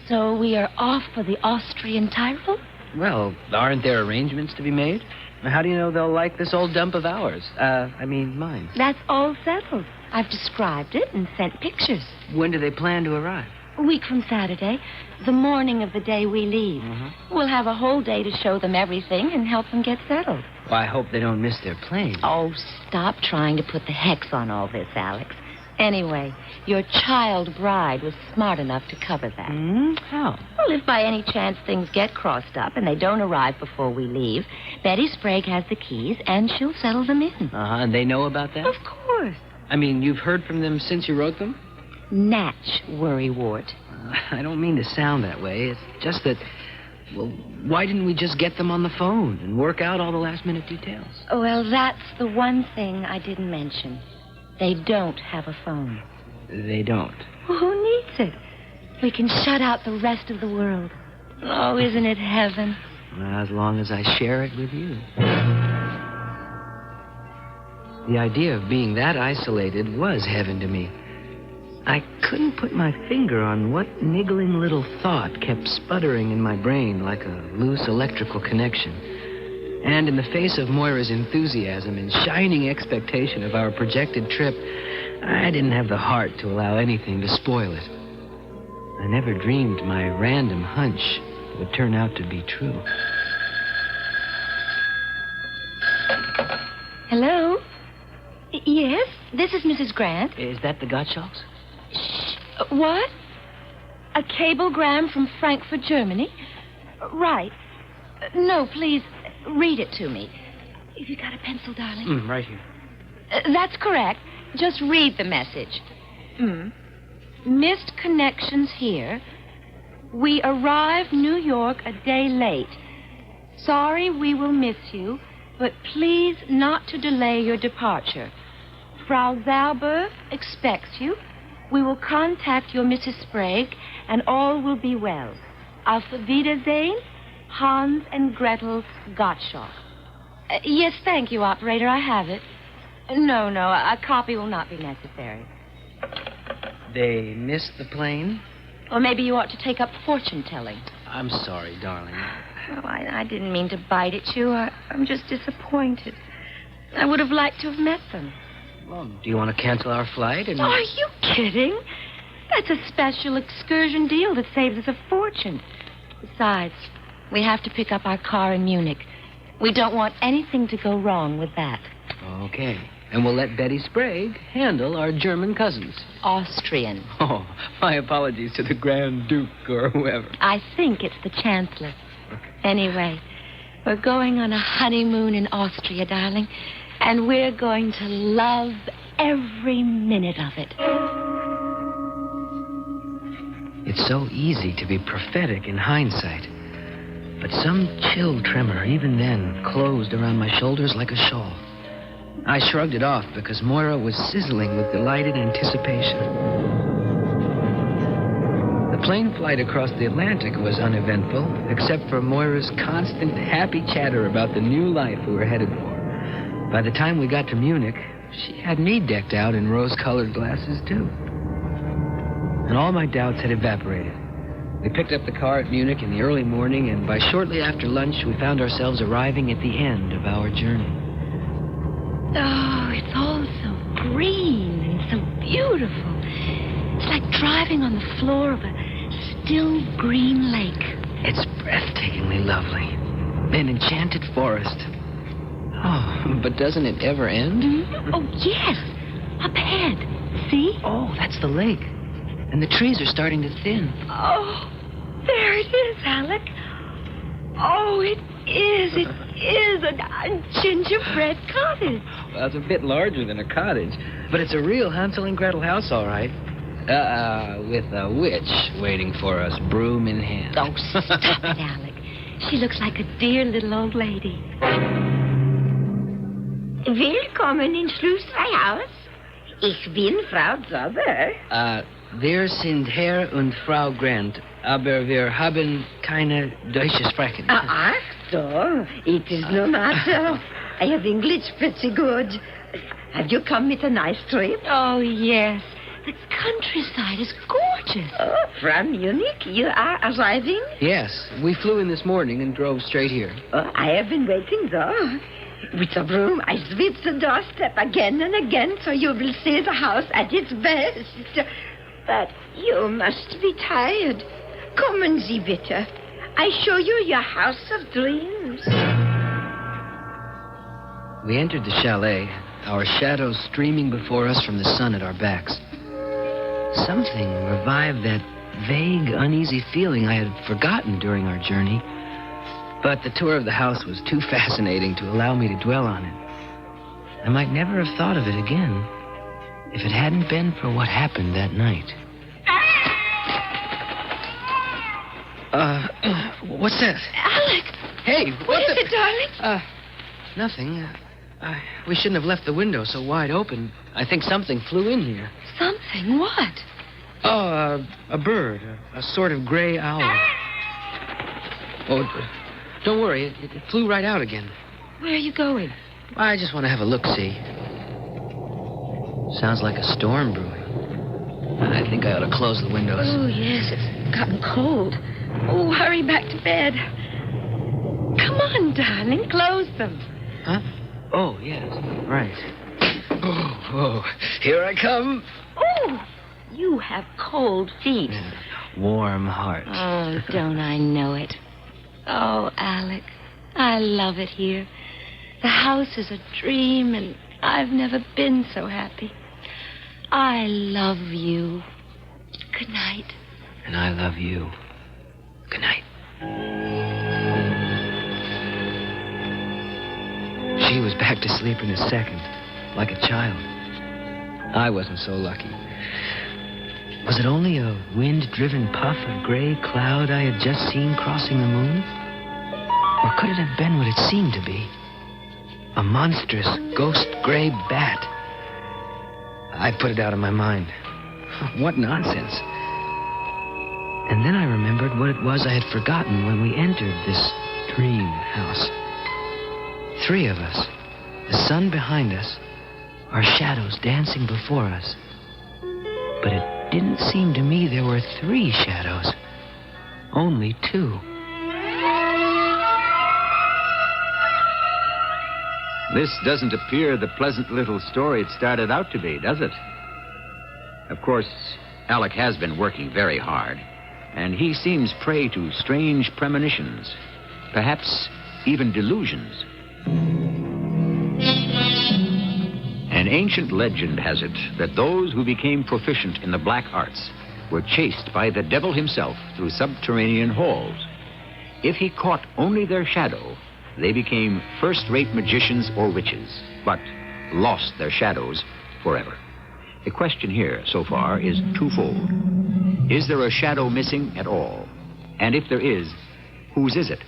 So we are off for the Austrian Tyrol? Well, aren't there arrangements to be made? How do you know they'll like this old dump of ours? Mine. That's all settled. I've described it and sent pictures. When do they plan to arrive? A week from Saturday, the morning of the day we leave. We'll have a whole day to show them everything and help them get settled. Well, I hope they don't miss their plane. Oh, stop trying to put the hex on all this, Alex. Anyway, your child bride was smart enough to cover that. How? Well, if by any chance things get crossed up and they don't arrive before we leave, Betty Sprague has the keys and she'll settle them in. And they know about that? Of course. I mean, you've heard from them since you wrote them? Natch, worrywart. I don't mean to sound that way. It's just that, well, why didn't we just get them on the phone and work out all the last-minute details? Well, that's the one thing I didn't mention. They don't have a phone. They don't? Well, who needs it? We can shut out the rest of the world. Oh, isn't it heaven? As long as I share it with you. The idea of being that isolated was heaven to me. I couldn't put my finger on what niggling little thought kept sputtering in my brain like a loose electrical connection. And in the face of Moira's enthusiasm and shining expectation of our projected trip, I didn't have the heart to allow anything to spoil it. I never dreamed my random hunch would turn out to be true. Hello? Yes, this is Mrs. Grant. Is that the Gottschalks? Shh. What? A cablegram from Frankfurt, Germany? Right. No, please, read it to me. Have you got a pencil, darling? Right here. That's correct. Just read the message. Missed connections here. We arrive New York a day late. Sorry we will miss you, but please not to delay your departure. Frau Zauber expects you. We will contact your Mrs. Sprague, and all will be well. Auf Wiedersehen, Hans and Gretel Gottschalk. Yes, thank you, operator. I have it. No, a copy will not be necessary. They missed the plane? Or maybe you ought to take up fortune-telling. I'm sorry, darling. Oh, I didn't mean to bite at you. I'm just disappointed. I would have liked to have met them. Well, do you want to cancel our flight? And... Are you kidding? That's a special excursion deal that saves us a fortune. Besides, we have to pick up our car in Munich. We don't want anything to go wrong with that. Okay. And we'll let Betty Sprague handle our German cousins. Austrian. Oh, my apologies to the Grand Duke or whoever. I think it's the Chancellor. Okay. Anyway, we're going on a honeymoon in Austria, darling. And we're going to love every minute of it. It's so easy to be prophetic in hindsight. But some chill tremor, even then, closed around my shoulders like a shawl. I shrugged it off because Moira was sizzling with delighted anticipation. The The plane flight across the Atlantic was uneventful, except for Moira's constant happy chatter about the new life we were headed for. By the time we got to Munich, she had me decked out in rose-colored glasses, too. And all my doubts had evaporated. We picked up the car at Munich in the early morning, and by shortly after lunch, we found ourselves arriving at the end of our journey. Oh, it's all so green and so beautiful. It's like driving on the floor of a still green lake. It's breathtakingly lovely. An enchanted forest. Oh, but doesn't it ever end? Mm-hmm. Oh, yes. Up ahead. See? Oh, that's the lake. And the trees are starting to thin. Oh, there it is, Alec. Oh, it is a gingerbread cottage. Well, it's a bit larger than a cottage, but it's a real Hansel and Gretel house, all right. With a witch waiting for us, broom in hand. Oh, stop it, Alec. She looks like a dear little old lady. Willkommen in Schlossreihaus. Ich bin Frau Zauber. Wir sind Herr und Frau Grant, aber wir haben keine Deutsche sprechen. Ach so, it is no matter. I have English pretty good. Have you come with a nice trip? Oh, yes. The countryside is gorgeous. Oh, from Munich, you are arriving? Yes, we flew in this morning and drove straight here. Oh, I have been waiting though. With a broom, I sweep the doorstep again and again so you will see the house at its best. But you must be tired. Kommen Sie bitte. I show you your house of dreams. We entered the chalet, our shadows streaming before us from the sun at our backs. Something revived that vague, uneasy feeling I had forgotten during our journey. But the tour of the house was too fascinating to allow me to dwell on it. I might never have thought of it again if it hadn't been for what happened that night. What's that? Alec! Hey, what is it, darling? Nothing. We shouldn't have left the window so wide open. I think something flew in here. Something? What? Oh, a bird. A sort of gray owl. Oh, don't worry. It flew right out again. Where are you going? I just want to have a look-see. Sounds like a storm brewing. I think I ought to close the windows. Oh, yes, it's gotten cold. Oh, hurry back to bed. Come on, darling, close them. Huh? Oh, yes, right. Oh, here I come. Oh, you have cold feet. Warm heart. Oh, don't I know it. Oh, Alec, I love it here. The house is a dream, and I've never been so happy. I love you. Good night. And I love you. Good night. She was back to sleep in a second, like a child. I wasn't so lucky. Was it only a wind-driven puff of gray cloud I had just seen crossing the moon? Or could it have been what it seemed to be? A monstrous ghost gray bat. I put it out of my mind. What nonsense. And then I remembered what it was I had forgotten when we entered this dream house. 3 of us, the sun behind us, our shadows dancing before us. But it didn't seem to me there were 3 shadows, only 2. This doesn't appear the pleasant little story it started out to be, does it? Of course, Alec has been working very hard, and he seems prey to strange premonitions, perhaps even delusions. An ancient legend has it that those who became proficient in the black arts were chased by the devil himself through subterranean halls. If he caught only their shadow, they became first-rate magicians or witches, but lost their shadows forever. The question here, so far, is twofold. Is there a shadow missing at all? And if there is, whose is it?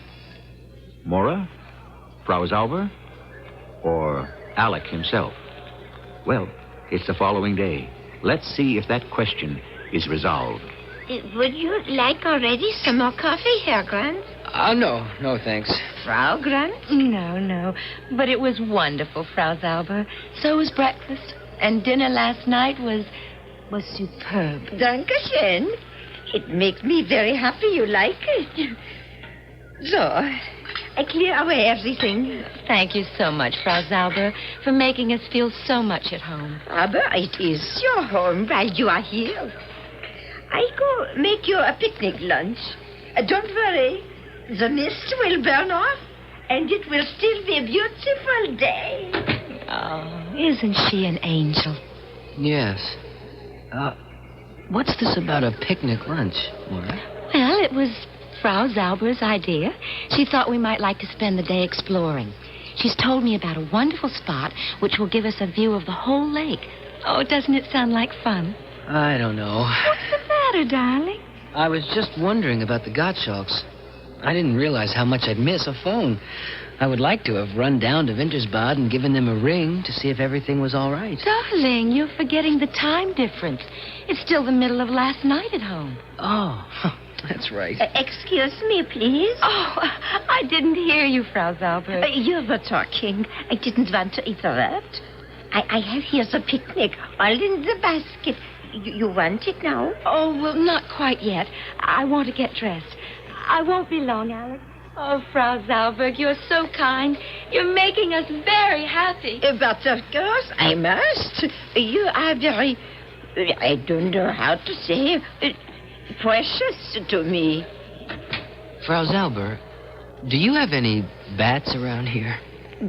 Mora? Frau Zauber? Or Alec himself? Well, it's the following day. Let's see if that question is resolved. Would you like already some more coffee, Herr Grant? No, thanks. Frau Grant? No. But it was wonderful, Frau Zauber. So was breakfast. And dinner last night was superb. Dankeschön. It makes me very happy you like it. So, I clear away everything. Thank you so much, Frau Zauber, for making us feel so much at home. Aber it is your home while you are here. I go make you a picnic lunch. Don't worry. The mist will burn off, and it will still be a beautiful day. Oh, isn't she an angel? Yes. What's this about a picnic lunch, Maura? Well, it was Frau Zauber's idea. She thought we might like to spend the day exploring. She's told me about a wonderful spot which will give us a view of the whole lake. Oh, doesn't it sound like fun? I don't know. What's the matter, darling? I was just wondering about the Gottschalks. I didn't realize how much I'd miss a phone. I would like to have run down to Wintersbad and given them a ring to see if everything was all right. Darling, you're forgetting the time difference. It's still the middle of last night at home. Oh, that's right. Excuse me, please. Oh, I didn't hear you, Frau Zauber. You were talking. I didn't want to interrupt. I have here the picnic, all in the basket. You want it now? Oh, well, not quite yet. I want to get dressed. I won't be long, Alex. Oh, Frau Zauberg, you're so kind. You're making us very happy. But of course I must. You are very, I don't know how to say, precious to me. Frau Zauber, do you have any bats around here?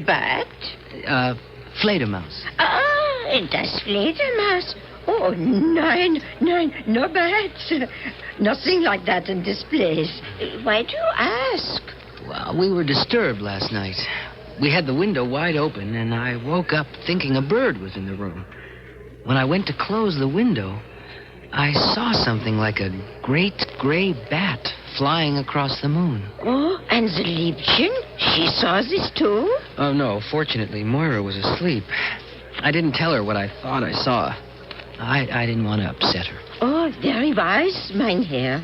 Bat? Fledermaus. Das Fledermaus. Oh, nine, no bats. Nothing like that in this place. Why do you ask? Well, we were disturbed last night. We had the window wide open, and I woke up thinking a bird was in the room. When I went to close the window, I saw something like a great gray bat flying across the moon. Oh, and the Liebchen? She saw this too? Oh, no. Fortunately, Moira was asleep. I didn't tell her what I thought I saw. I didn't want to upset her. Oh, very wise, mein Herr.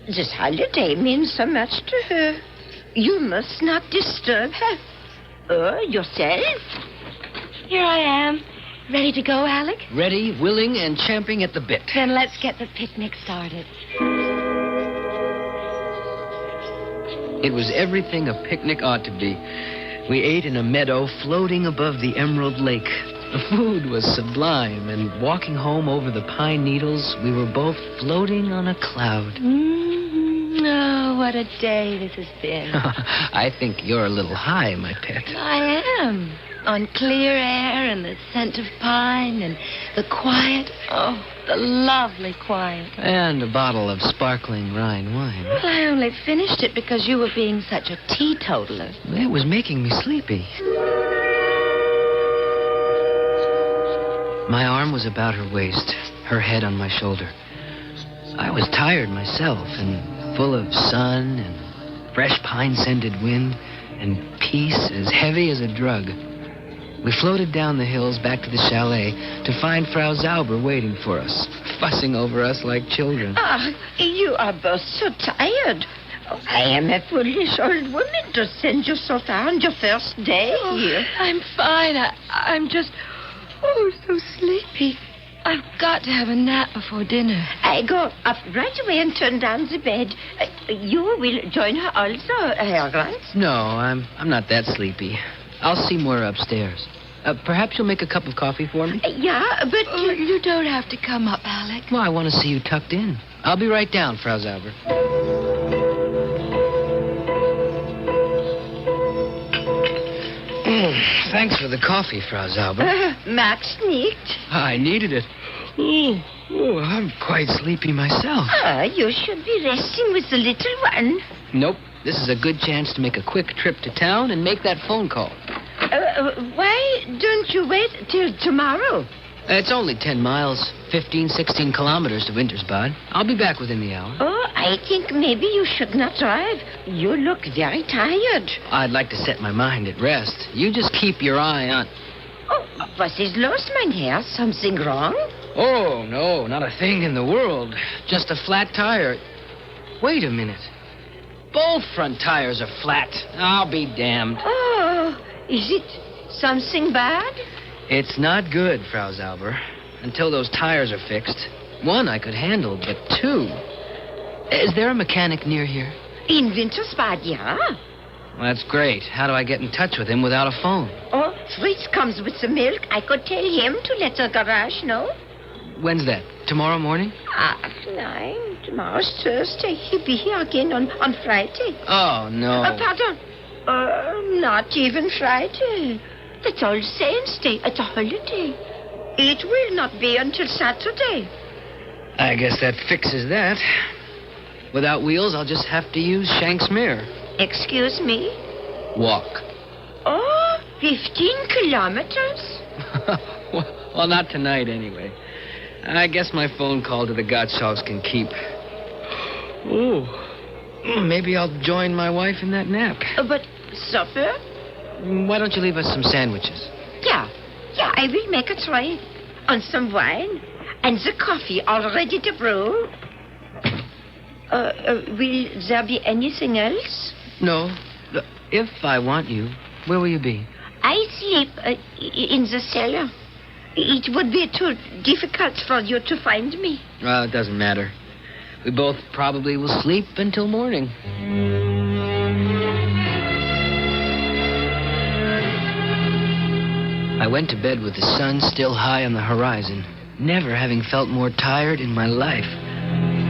This holiday means so much to her. You must not disturb her. Oh, yourself? Here I am. Ready to go, Alec? Ready, willing, and champing at the bit. Then let's get the picnic started. It was everything a picnic ought to be. We ate in a meadow floating above the Emerald Lake. The food was sublime, and walking home over the pine needles, we were both floating on a cloud. Oh, what a day this has been. I think you're a little high, my pet. I am. On clear air and the scent of pine and the quiet. Oh, the lovely quiet. And a bottle of sparkling Rhine wine. Well, I only finished it because you were being such a teetotaler. It was making me sleepy. My arm was about her waist, her head on my shoulder. I was tired myself and full of sun and fresh pine-scented wind and peace as heavy as a drug. We floated down the hills back to the chalet to find Frau Zauber waiting for us, fussing over us like children. Ah, you are both so tired. Oh, I am a foolish old woman to send you so far on your first day here. I'm fine. I'm just... Oh, so sleepy. I've got to have a nap before dinner. I go up right away and turn down the bed. You will join her also, Herr Grant? No, I'm not that sleepy. I'll see Moira upstairs. Perhaps you'll make a cup of coffee for me? Yeah, but... Oh, you don't have to come up, Alec. Well, I want to see you tucked in. I'll be right down, Frau Zauber. Thanks for the coffee, Frau Zauber. Max sneaked. I needed it. Oh, I'm quite sleepy myself. You should be resting with the little one. Nope. This is a good chance to make a quick trip to town and make that phone call. Why don't you wait till tomorrow? It's only 10 miles, 15, 16 kilometers to Wintersbad. I'll be back within the hour. Oh, I think maybe you should not drive. You look very tired. I'd like to set my mind at rest. You just keep your eye on... Oh, what is lost, mein Herr? Something wrong? Oh, no, not a thing in the world. Just a flat tire. Wait a minute. Both front tires are flat. I'll be damned. Oh, is it something bad? It's not good, Frau Zauber. Until those tires are fixed. One I could handle, but two... Is there a mechanic near here? In Wintersbad, yeah. Well, that's great. How do I get in touch with him without a phone? Oh, Fritz comes with the milk. I could tell him to let the garage know. When's that? Tomorrow morning? No. Tomorrow's Thursday. He'll be here again on Friday. Oh, no. Pardon. Not even Friday. That's All Saints' Day. It's a holiday. It will not be until Saturday. I guess that fixes that. Without wheels, I'll just have to use Shank's mirror. Excuse me? Walk. Oh, 15 kilometers? Well, not tonight, anyway. I guess my phone call to the Gottschalks can keep. Ooh. Maybe I'll join my wife in that nap. But supper? Why don't you leave us some sandwiches? Yeah, I will make a tray. And some wine. And the coffee all ready to brew. Will there be anything else? No. If I want you, where will you be? I sleep in the cellar. It would be too difficult for you to find me. Well, it doesn't matter. We both probably will sleep until morning. I went to bed with the sun still high on the horizon, never having felt more tired in my life.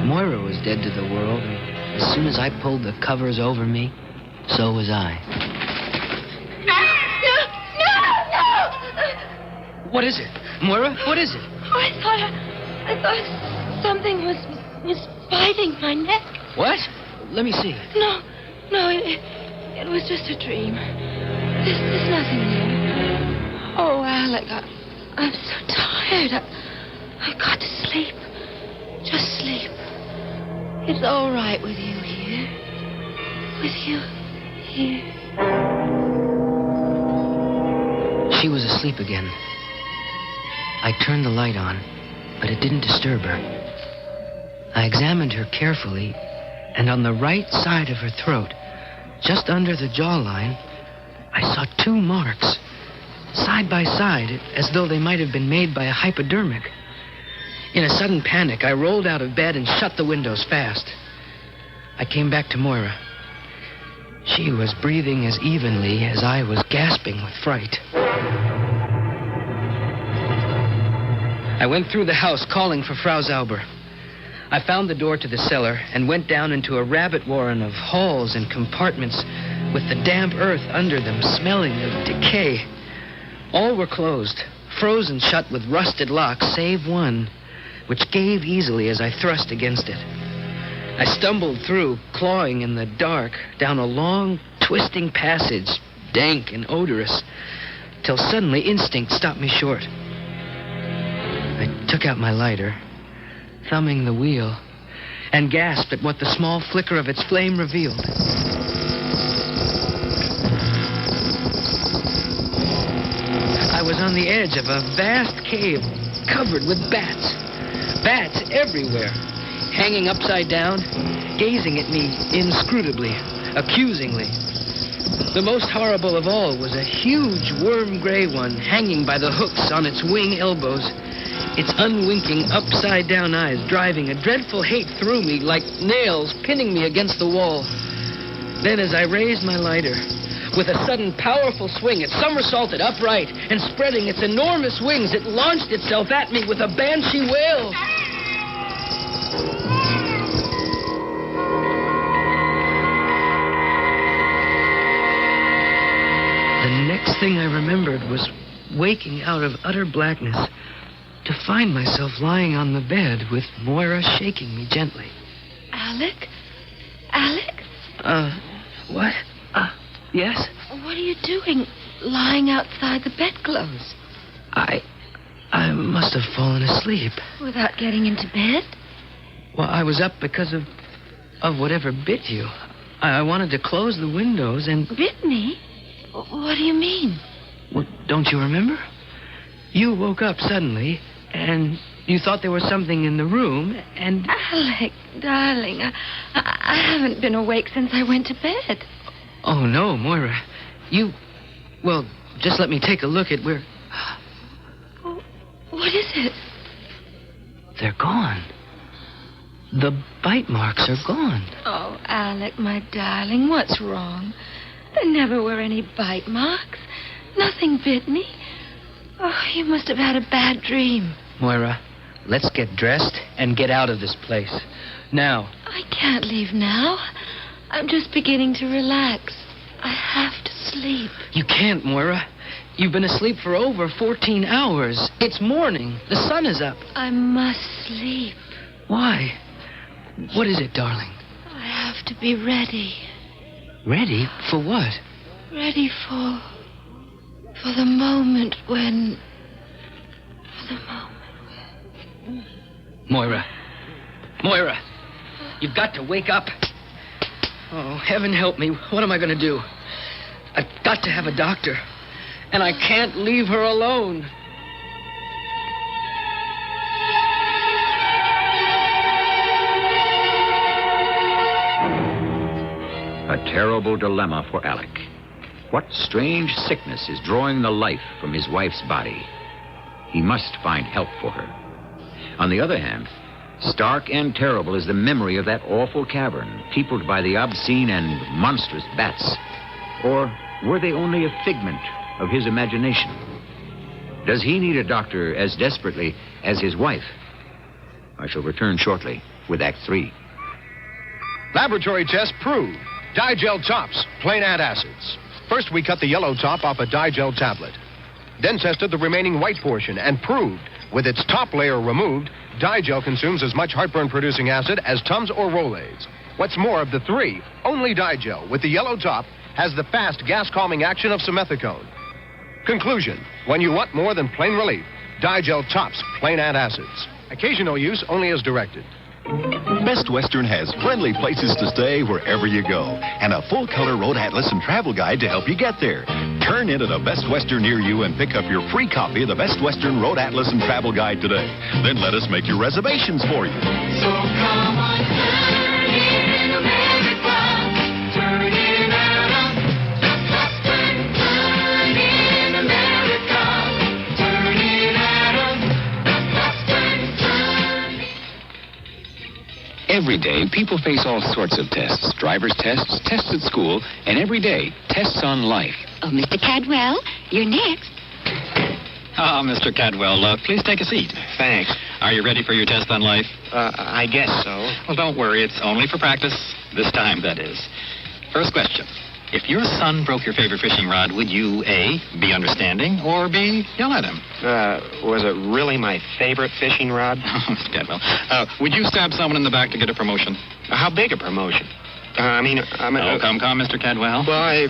Moira was dead to the world. As soon as I pulled the covers over me, so was I. No! What is it? Moira, what is it? Oh, I thought something was biting my neck. What? Let me see. No, it was just a dream. There's nothing there. Oh, Alec, I'm so tired. I've got to sleep. Just sleep. It's all right with you here. With you here. She was asleep again. I turned the light on, but it didn't disturb her. I examined her carefully, and on the right side of her throat, just under the jawline, I saw two marks, side by side, as though they might have been made by a hypodermic. In a sudden panic, I rolled out of bed and shut the windows fast. I came back to Moira. She was breathing as evenly as I was gasping with fright. I went through the house calling for Frau Zauber. I found the door to the cellar and went down into a rabbit warren of halls and compartments with the damp earth under them smelling of decay. All were closed, frozen shut with rusted locks, save one, which gave easily as I thrust against it. I stumbled through, clawing in the dark, down a long, twisting passage, dank and odorous, till suddenly instinct stopped me short. I took out my lighter, thumbing the wheel, and gasped at what the small flicker of its flame revealed. I was on the edge of a vast cave covered with bats. Bats everywhere, hanging upside down, gazing at me inscrutably, accusingly. The most horrible of all was a huge worm-gray one hanging by the hooks on its wing elbows, its unwinking upside-down eyes driving a dreadful hate through me like nails pinning me against the wall. Then as I raised my lighter, with a sudden powerful swing, it somersaulted upright, and spreading its enormous wings, it launched itself at me with a banshee wail. The next thing I remembered was waking out of utter blackness to find myself lying on the bed with Moira shaking me gently. Alec? What? Yes? What are you doing lying outside the bedclothes? I must have fallen asleep. Without getting into bed? Well, I was up because of whatever bit you. I wanted to close the windows and... Bit me? What do you mean? Well, don't you remember? You woke up suddenly, and You thought there was something in the room, and... Alec, darling, I haven't been awake since I went to bed. Oh, no, Moira. You... Well, just let me take a look at where... What is it? They're gone. The bite marks are gone. Oh, Alec, my darling, what's wrong? There never were any bite marks. Nothing bit me. Oh, you must have had a bad dream. Moira, let's get dressed and get out of this place. Now. I can't leave now. I'm just beginning to relax. I have to sleep. You can't, Moira. You've been asleep for over 14 hours. It's morning. The sun is up. I must sleep. Why? What is it, darling? I have to be ready. Ready? For what? Ready for the moment when... Moira. Moira. You've got to wake up. Oh, heaven help me. What am I going to do? I've got to have a doctor. And I can't leave her alone. A terrible dilemma for Alec. What strange sickness is drawing the life from his wife's body? He must find help for her. On the other hand, stark and terrible is the memory of that awful cavern, peopled by the obscene and monstrous bats. Or were they only a figment of his imagination? Does he need a doctor as desperately as his wife? I shall return shortly with Act 3. Laboratory test proved. Digel tops, plain antacids. First, we cut the yellow top off a Digel tablet. Then tested the remaining white portion and proved, with its top layer removed, Digel consumes as much heartburn-producing acid as Tums or Rolaids. What's more, of the three, only Digel, with the yellow top, has the fast gas-calming action of simethicone. Conclusion: when you want more than plain relief, Digel tops plain antacids. Occasional use only as directed. Best Western has friendly places to stay wherever you go, and a full-color road atlas and travel guide to help you get there. Turn into the Best Western near you and pick up your free copy of the Best Western Road Atlas and Travel Guide today. Then let us make your reservations for you. So come on, turn in America, turn in Adam, turn in America, turn in Adam, turn. Every day, people face all sorts of tests. Driver's tests, tests at school, and every day, tests on life. Oh, Mr. Cadwell, you're next. Ah, Mr. Cadwell, please take a seat. Thanks. Are you ready for your test on life? I guess so. Well, don't worry. It's only for practice. This time, that is. First question. If your son broke your favorite fishing rod, would you, A, be understanding, or B, yell at him? Was it really my favorite fishing rod? Oh, Mr. Cadwell. Would you stab someone in the back to get a promotion? How big a promotion? Come, Mr. Cadwell. Well,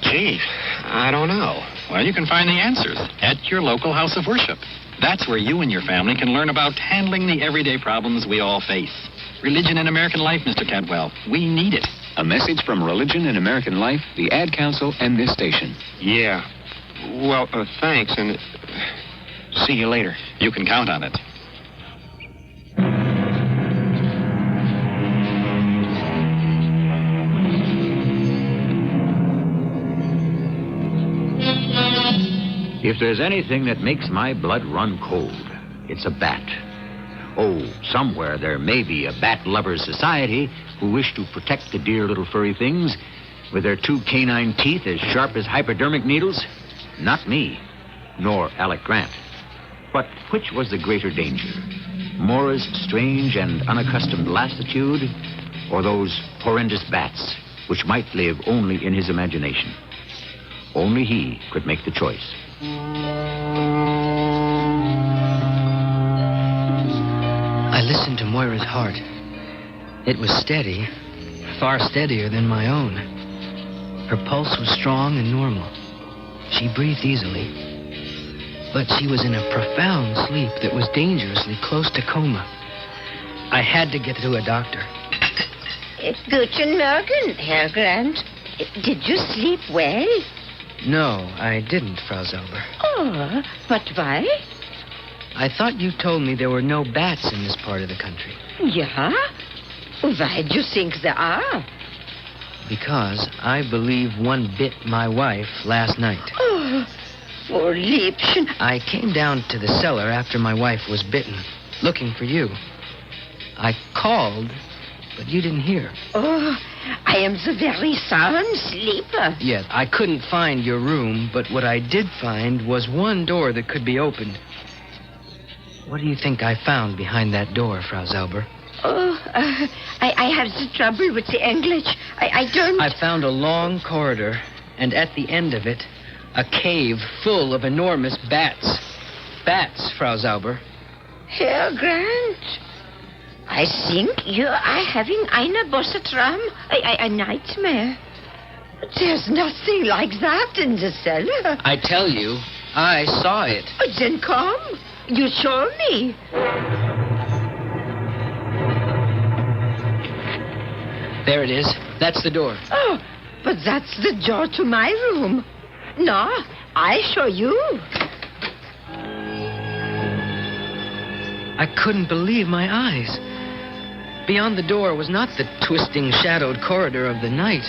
gee, I don't know. Well, you can find the answers at your local house of worship. That's where you and your family can learn about handling the everyday problems we all face. Religion in American life, Mr. Cadwell. We need it. A message from Religion in American Life, the Ad Council, and this station. Yeah. Well, thanks, and see you later. You can count on it. If there's anything that makes my blood run cold, it's a bat. Oh, somewhere there may be a bat lovers society who wish to protect the dear little furry things with their two canine teeth as sharp as hypodermic needles. Not me, nor Alec Grant. But which was the greater danger? Mora's strange and unaccustomed lassitude, or those horrendous bats which might live only in his imagination? Only he could make the choice. I listened to Moira's heart. It was steady, far steadier than my own. Her pulse was strong and normal. She breathed easily. But she was in a profound sleep that was dangerously close to coma. I had to get to a doctor. Guten Morgen, Herr Grant. Did you sleep well? No, I didn't, Frau Zauber. Oh, but why? I thought you told me there were no bats in this part of the country. Yeah? Why do you think there are? Because I believe one bit my wife last night. Oh, poor Liebchen. I came down to the cellar after my wife was bitten, looking for you. I called, but you didn't hear. Oh, I am the very sound sleeper. Yet I couldn't find your room, but what I did find was one door that could be opened. What do you think I found behind that door, Frau Zauber? Oh, I have the trouble with the English. I don't... I found a long corridor, and at the end of it, a cave full of enormous bats. Bats, Frau Zauber. Herr Grant, I think you are having eine böse Traum, a nightmare. There's nothing like that in the cellar. I tell you, I saw it. Then come. You show me. There it is. That's the door. Oh, but that's the door to my room. No, I show you. I couldn't believe my eyes. Beyond the door was not the twisting, shadowed corridor of the night,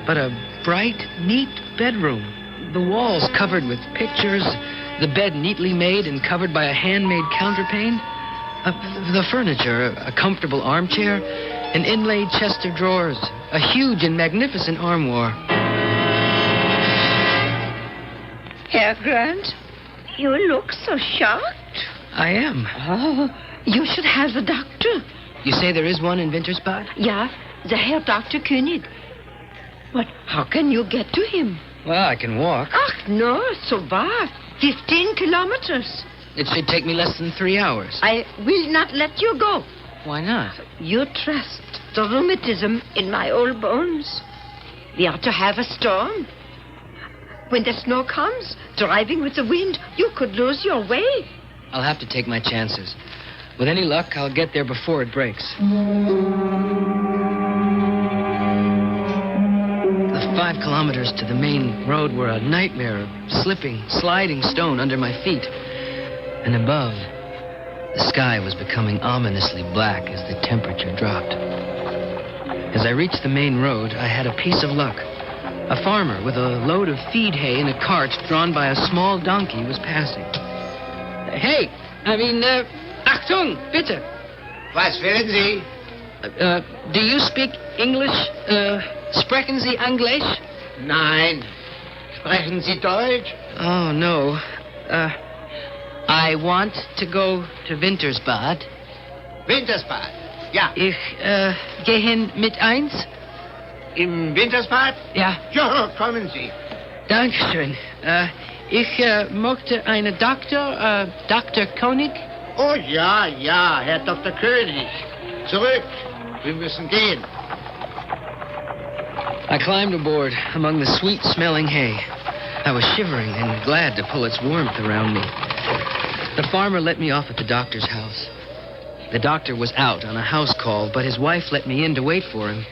but a bright, neat bedroom. The walls covered with pictures, the bed neatly made and covered by a handmade counterpane. The furniture, a comfortable armchair, an inlaid chest of drawers, a huge and magnificent armoire. Herr Grant, you look so shocked. I am. Oh, you should have a doctor. You say there is one in Wintersbad? Yeah, the Herr Dr. König. But how can you get to him? Well, I can walk. Ach, no, so far. 15 kilometers. It should take me less than 3 hours. I will not let you go. Why not? You trust the rheumatism in my old bones. We are to have a storm. When the snow comes, driving with the wind, you could lose your way. I'll have to take my chances. With any luck, I'll get there before it breaks. The 5 kilometers to the main road were a nightmare of slipping, sliding stone under my feet. And above, the sky was becoming ominously black as the temperature dropped. As I reached the main road, I had a piece of luck. A farmer with a load of feed hay in a cart drawn by a small donkey was passing. Hey, Achtung, bitte. Was wollen Sie? Do you speak English? Sprechen Sie Englisch? Nein. Sprechen Sie Deutsch? Oh, no. I want to go to Wintersbad. Wintersbad? Ja. Ich gehen mit eins? Im Wintersbad? Ja. Ja, kommen Sie. Dankeschön. Ich möchte einen Doktor, Dr. König. Oh, ja, Herr Dr. König. Zurück. Wir müssen gehen. I climbed aboard among the sweet-smelling hay. I was shivering and glad to pull its warmth around me. The farmer let me off at the doctor's house. The doctor was out on a house call, but his wife let me in to wait for him.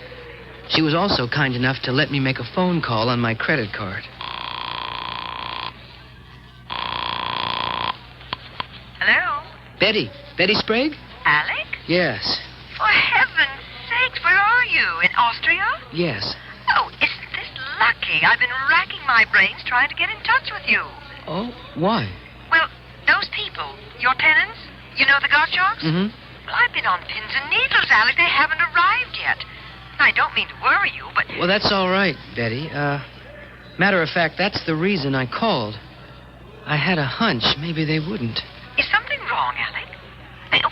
She was also kind enough to let me make a phone call on my credit card. Hello? Betty Sprague? Alec? Yes. For heaven's sakes, where are you? In Austria? Yes. Oh, isn't this lucky? I've been racking my brains trying to get in touch with you. Oh, why? Well, those people, your tenants, you know the Gottschalks? Mm-hmm. Well, I've been on pins and needles, Alec. They haven't arrived yet. I don't mean to worry you, but... Well, that's all right, Betty. Matter of fact, that's the reason I called. I had a hunch maybe they wouldn't. Is something wrong, Alec?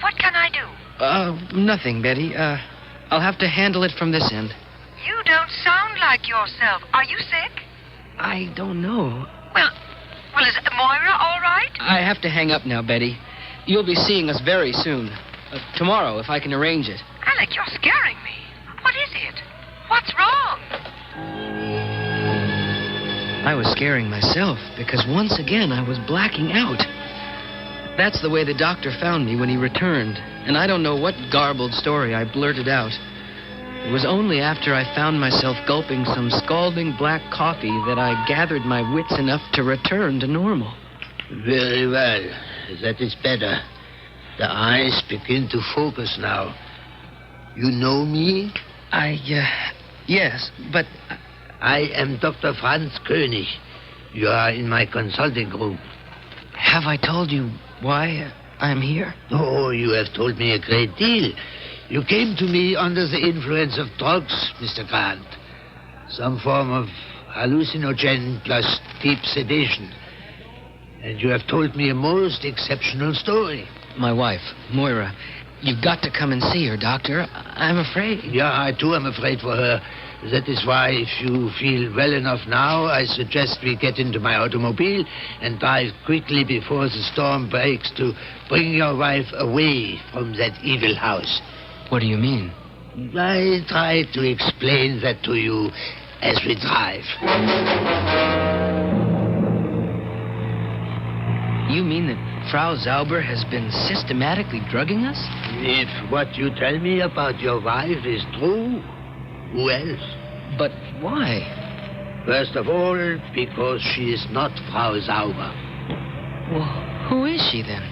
What can I do? Nothing, Betty. I'll have to handle it from this end. You don't sound like yourself. Are you sick? I don't know. Well, is Moira all right? I have to hang up now, Betty. You'll be seeing us very soon. Tomorrow, if I can arrange it. Alec, you're scaring me. What is it? What's wrong? I was scaring myself because once again I was blacking out. That's the way the doctor found me when he returned, and I don't know what garbled story I blurted out. It was only after I found myself gulping some scalding black coffee that I gathered my wits enough to return to normal. Very well. that is better. The eyes begin to focus now. You know me? Yes, but... I am Dr. Franz König. You are in my consulting room. Have I told you why I am here? Oh, you have told me a great deal. You came to me under the influence of drugs, Mr. Grant. Some form of hallucinogen plus deep sedation. And you have told me a most exceptional story. My wife, Moira. You've got to come and see her, Doctor. I'm afraid. Yeah, I too am afraid for her. That is why, if you feel well enough now, I suggest we get into my automobile and drive quickly before the storm breaks to bring your wife away from that evil house. What do you mean? I try to explain that to you as we drive. You mean that Frau Zauber has been systematically drugging us? If what you tell me about your wife is true, who else? But why? First of all, because she is not Frau Zauber. Well, who is she then?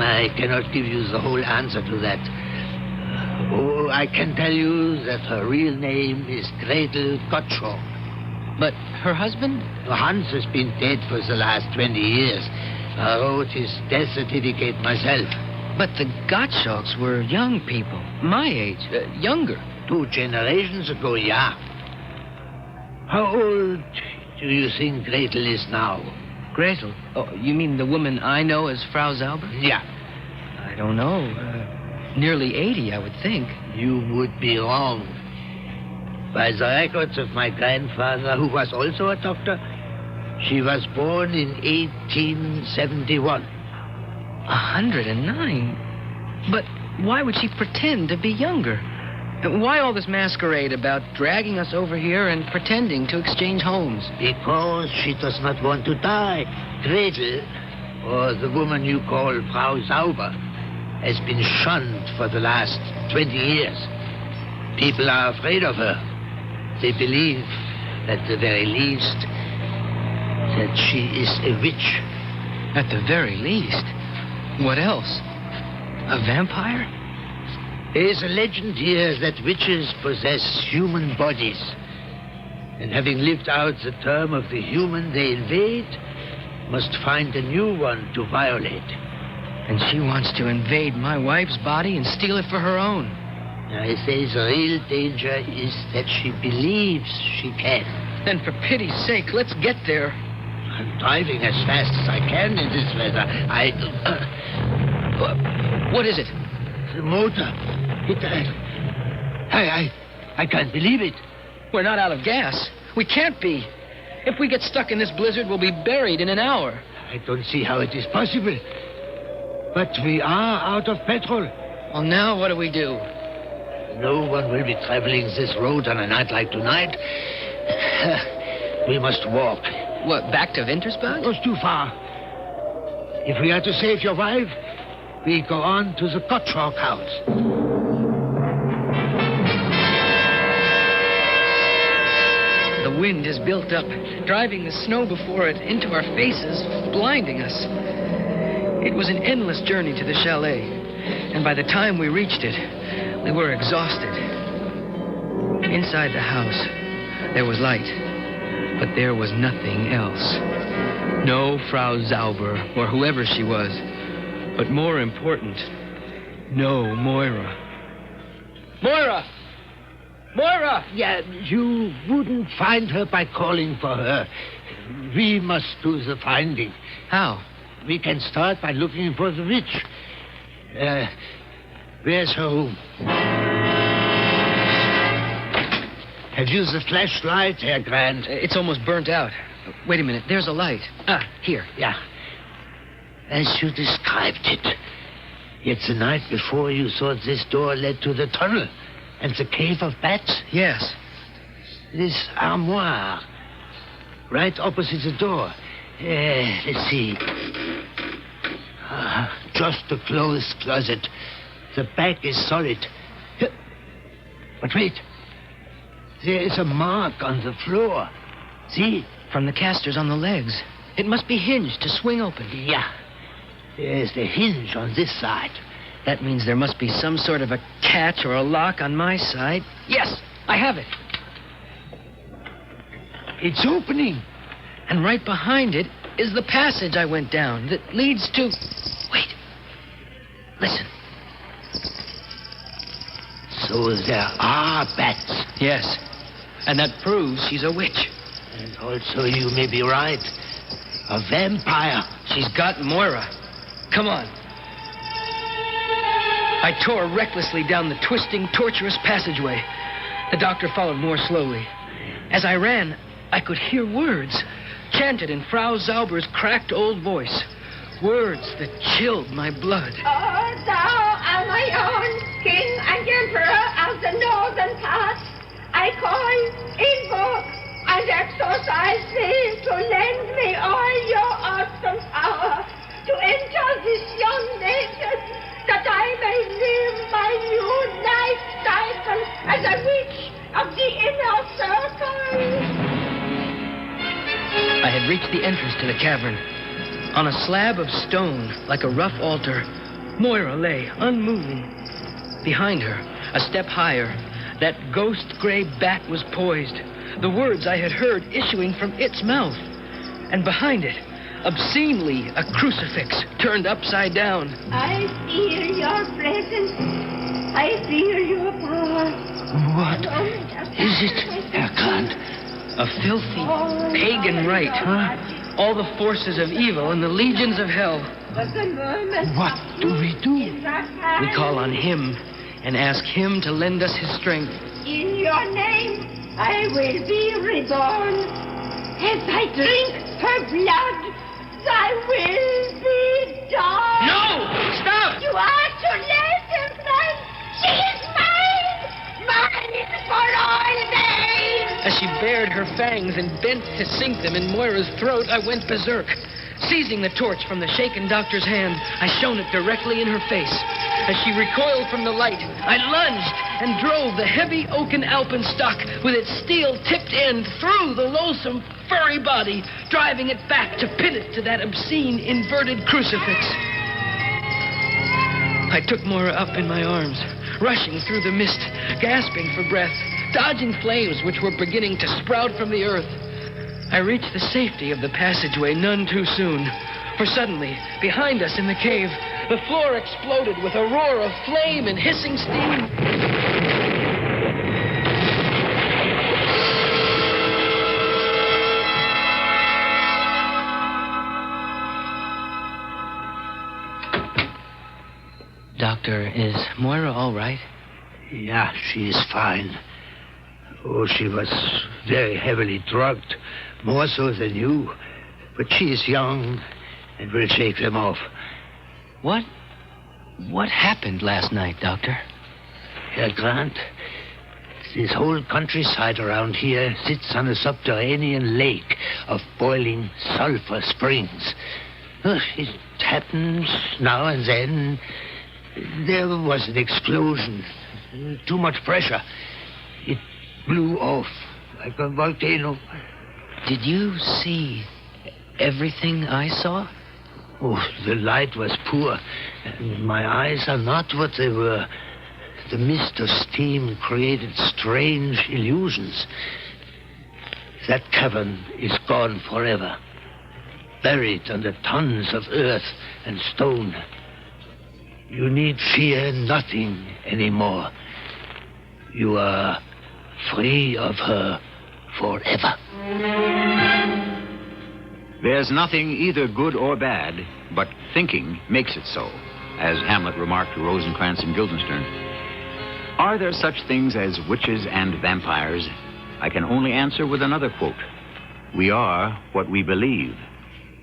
I cannot give you the whole answer to that. Oh, I can tell you that her real name is Gretel Gottschalk. But her husband? Hans has been dead for the last 20 years. I wrote his death certificate myself. But the Gottschalks were young people, my age, younger. 2 generations ago, yeah. How old do you think Gretel is now? Gretel? Oh, you mean the woman I know as Frau Zauber? Yeah. I don't know. Nearly 80, I would think. You would be wrong. By the records of my grandfather, who was also a doctor, she was born in 1871. 109? But why would she pretend to be younger? Why all this masquerade about dragging us over here and pretending to exchange homes? Because she does not want to die. Gretel, or the woman you call Frau Zauber, has been shunned for the last 20 years. People are afraid of her. They believe, at the very least, that she is a witch. At the very least? What else? A vampire? There is a legend here that witches possess human bodies. And having lived out the term of the human they invade, must find a new one to violate. And she wants to invade my wife's body and steal it for her own. I say the real danger is that she believes she can. Then for pity's sake, let's get there. I'm driving as fast as I can in this weather. What is it? The motor. I can't believe it. We're not out of gas. We can't be. If we get stuck in this blizzard, we'll be buried in an hour. I don't see how it is possible. But we are out of petrol. Well, now what do we do? No one will be traveling this road on a night like tonight. We must walk. What, back to Wintersbad? It was too far. If we are to save your wife, we go on to the Gottschalk house. The wind has built up, driving the snow before it into our faces, blinding us. It was an endless journey to the chalet, and by the time we reached it, we were exhausted. Inside the house, there was light, but there was nothing else. No Frau Zauber, or whoever she was. But more important, no Moira. Moira! Moira! Yeah, you wouldn't find her by calling for her. We must do the finding. How? We can start by looking for the witch. Where's her room? Have you the flashlight, Herr Grant? It's almost burnt out. Wait a minute, there's a light. Ah, here. Yeah. As you described it. Yet the night before you thought this door led to the tunnel and the cave of bats? Yes. This armoire. Right opposite the door. Let's see. Just a clothes closet. The back is solid. But wait. There is a mark on the floor. See? From the casters on the legs. It must be hinged to swing open. Yeah. There's the hinge on this side. That means there must be some sort of a catch or a lock on my side. Yes, I have it. It's opening. And right behind it is the passage I went down that leads to... Wait. Listen. So there are bats. Yes. And that proves she's a witch. And also, you may be right. A vampire. She's got Moira. Come on. I tore recklessly down the twisting, tortuous passageway. The doctor followed more slowly. As I ran, I could hear words, chanted in Frau Zauber's cracked old voice. Words that chilled my blood. Oh, thou art my own king and emperor of the northern parts. I call, invoke, and exorcise thee to lend me all your awesome power to enter this young nation, that I may live my new life cycle as a witch of the inner circle. I had reached the entrance to the cavern. On a slab of stone, like a rough altar, Moira lay, unmoving. Behind her, a step higher, that ghost-gray bat was poised, the words I had heard issuing from its mouth. And behind it, obscenely, a crucifix turned upside down. I feel your presence. I feel your power. What is it, Herr Grant? A filthy, pagan rite, huh? All the forces of evil and the legions of hell. What do? We call on him and ask him to lend us his strength. In your name, I will be reborn. As I drink her blood, I will be done. No! Stop! You are too late, Empress. She is mine! Mine for all days! As she bared her fangs and bent to sink them in Moira's throat, I went berserk. Seizing the torch from the shaken doctor's hand, I shone it directly in her face. As she recoiled from the light, I lunged and drove the heavy oaken alpenstock with its steel-tipped end through the loathsome, furry body, driving it back to pin it to that obscene, inverted crucifix. I took Moira up in my arms, rushing through the mist, gasping for breath, dodging flames which were beginning to sprout from the earth. I reached the safety of the passageway none too soon, for suddenly, behind us in the cave, the floor exploded with a roar of flame and hissing steam. Doctor, is Moira all right? Yeah, she is fine. Oh, she was very heavily drugged, more so than you. But she is young, and will shake them off. What happened last night, Doctor? Herr Grant, this whole countryside around here sits on a subterranean lake of boiling sulfur springs. It happens now and then. There was an explosion. Too much pressure. It blew off like a volcano. Did you see everything I saw? Oh, the light was poor. My eyes are not what they were. The mist of steam created strange illusions. That cavern is gone forever, buried under tons of earth and stone. You need fear nothing anymore. You are free of her forever. There's nothing either good or bad, but thinking makes it so, as Hamlet remarked to Rosencrantz and Guildenstern. Are there such things as witches and vampires? I can only answer with another quote. We are what we believe.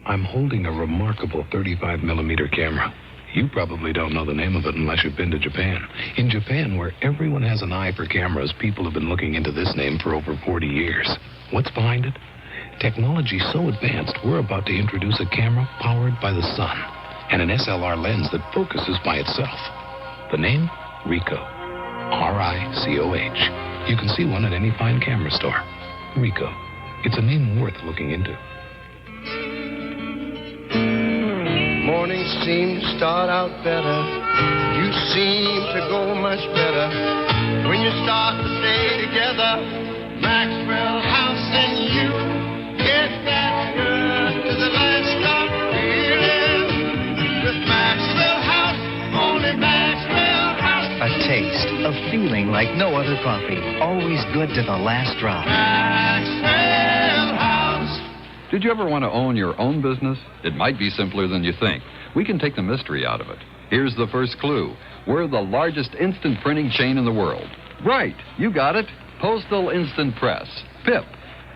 I'm holding a remarkable 35-millimeter camera. You probably don't know the name of it unless you've been to Japan. In Japan, where everyone has an eye for cameras, people have been looking into this name for over 40 years. What's behind it? Technology so advanced, we're about to introduce a camera powered by the sun and an SLR lens that focuses by itself. The name? Ricoh. R-I-C-O-H. You can see one at any fine camera store. Ricoh. It's a name worth looking into. Morning seem to start out better. You seem to go much better when you start to stay together. Maxwell House and you get that good to the last stop feeling. With Maxwell House, only Maxwell House. A taste, a feeling like no other coffee. Always good to the last drop. Maxwell House. Did you ever want to own your own business? It might be simpler than you think. We can take the mystery out of it. Here's the first clue. We're the largest instant printing chain in the world. Right, you got it. Postal Instant Press, PIP.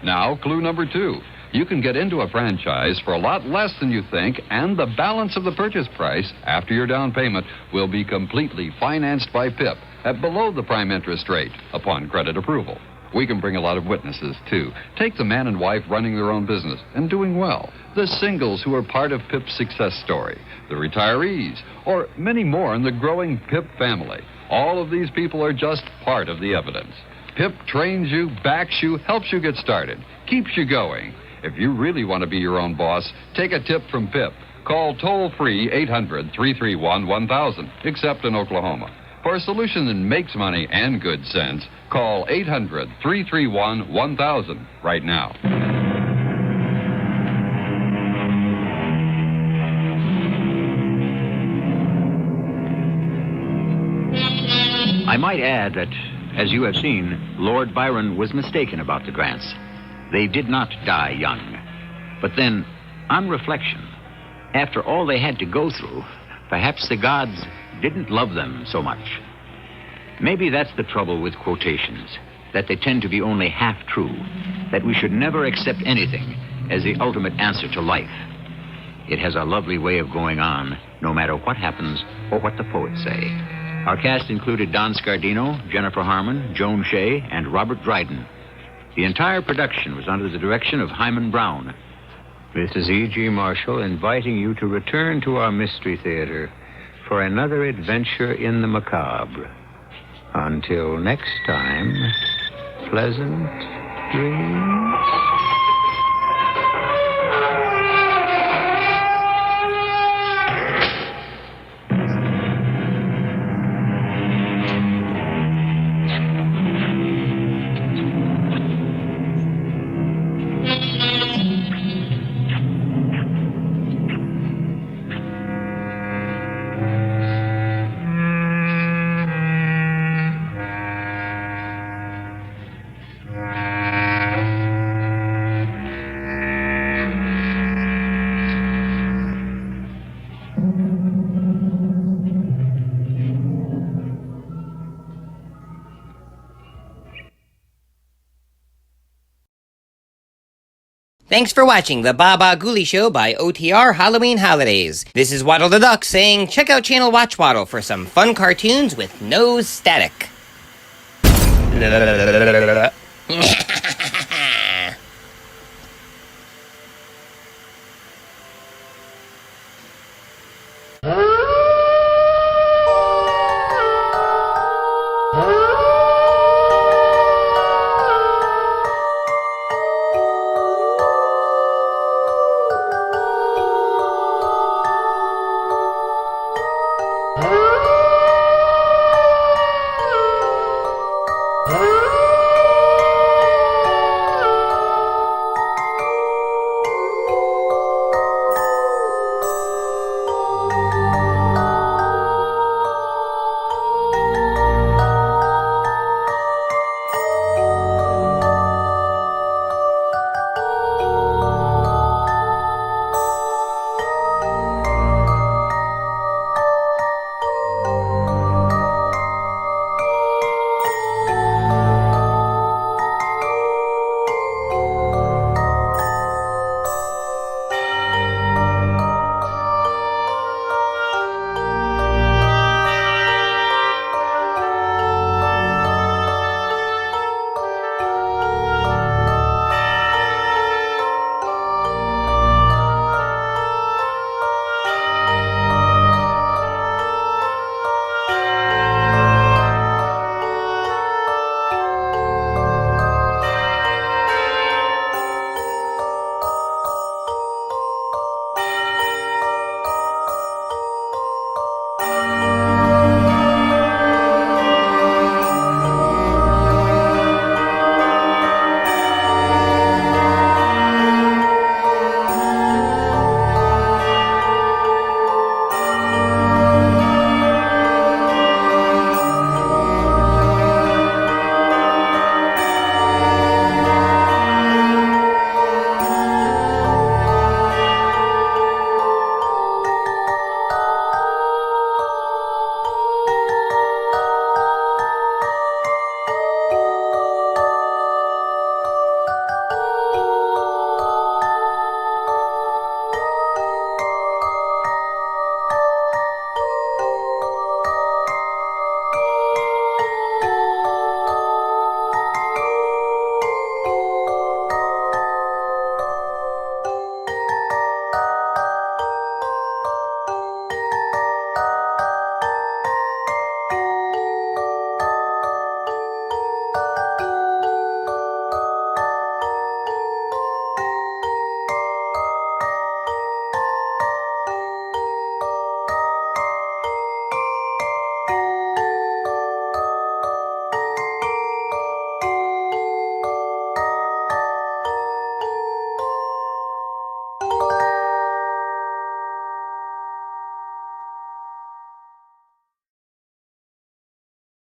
Now, clue number 2. You can get into a franchise for a lot less than you think, and the balance of the purchase price after your down payment will be completely financed by PIP at below the prime interest rate upon credit approval. We can bring a lot of witnesses, too. Take the man and wife running their own business and doing well, the singles who are part of PIP's success story, the retirees, or many more in the growing PIP family. All of these people are just part of the evidence. PIP trains you, backs you, helps you get started, keeps you going. If you really want to be your own boss, take a tip from PIP. Call toll-free 800-331-1000, except in Oklahoma. For a solution that makes money and good sense, call 800-331-1000 right now. I might add that, as you have seen, Lord Byron was mistaken about the Grants. They did not die young. But then, on reflection, after all they had to go through, perhaps the gods didn't love them so much. Maybe that's the trouble with quotations, that they tend to be only half true, that we should never accept anything as the ultimate answer to life. It has a lovely way of going on, no matter what happens or what the poets say. Our cast included Don Scardino, Jennifer Harmon, Joan Shea, and Robert Dryden. The entire production was under the direction of Hyman Brown. This is E.G. Marshall inviting you to return to our Mystery Theater for another adventure in the macabre. Until next time, pleasant dreams. Thanks for watching the Bah Ghoulies Show by OTR Halloween Holidays. This is Waddle the Duck saying check out channel Watchwaddle for some fun cartoons with no static.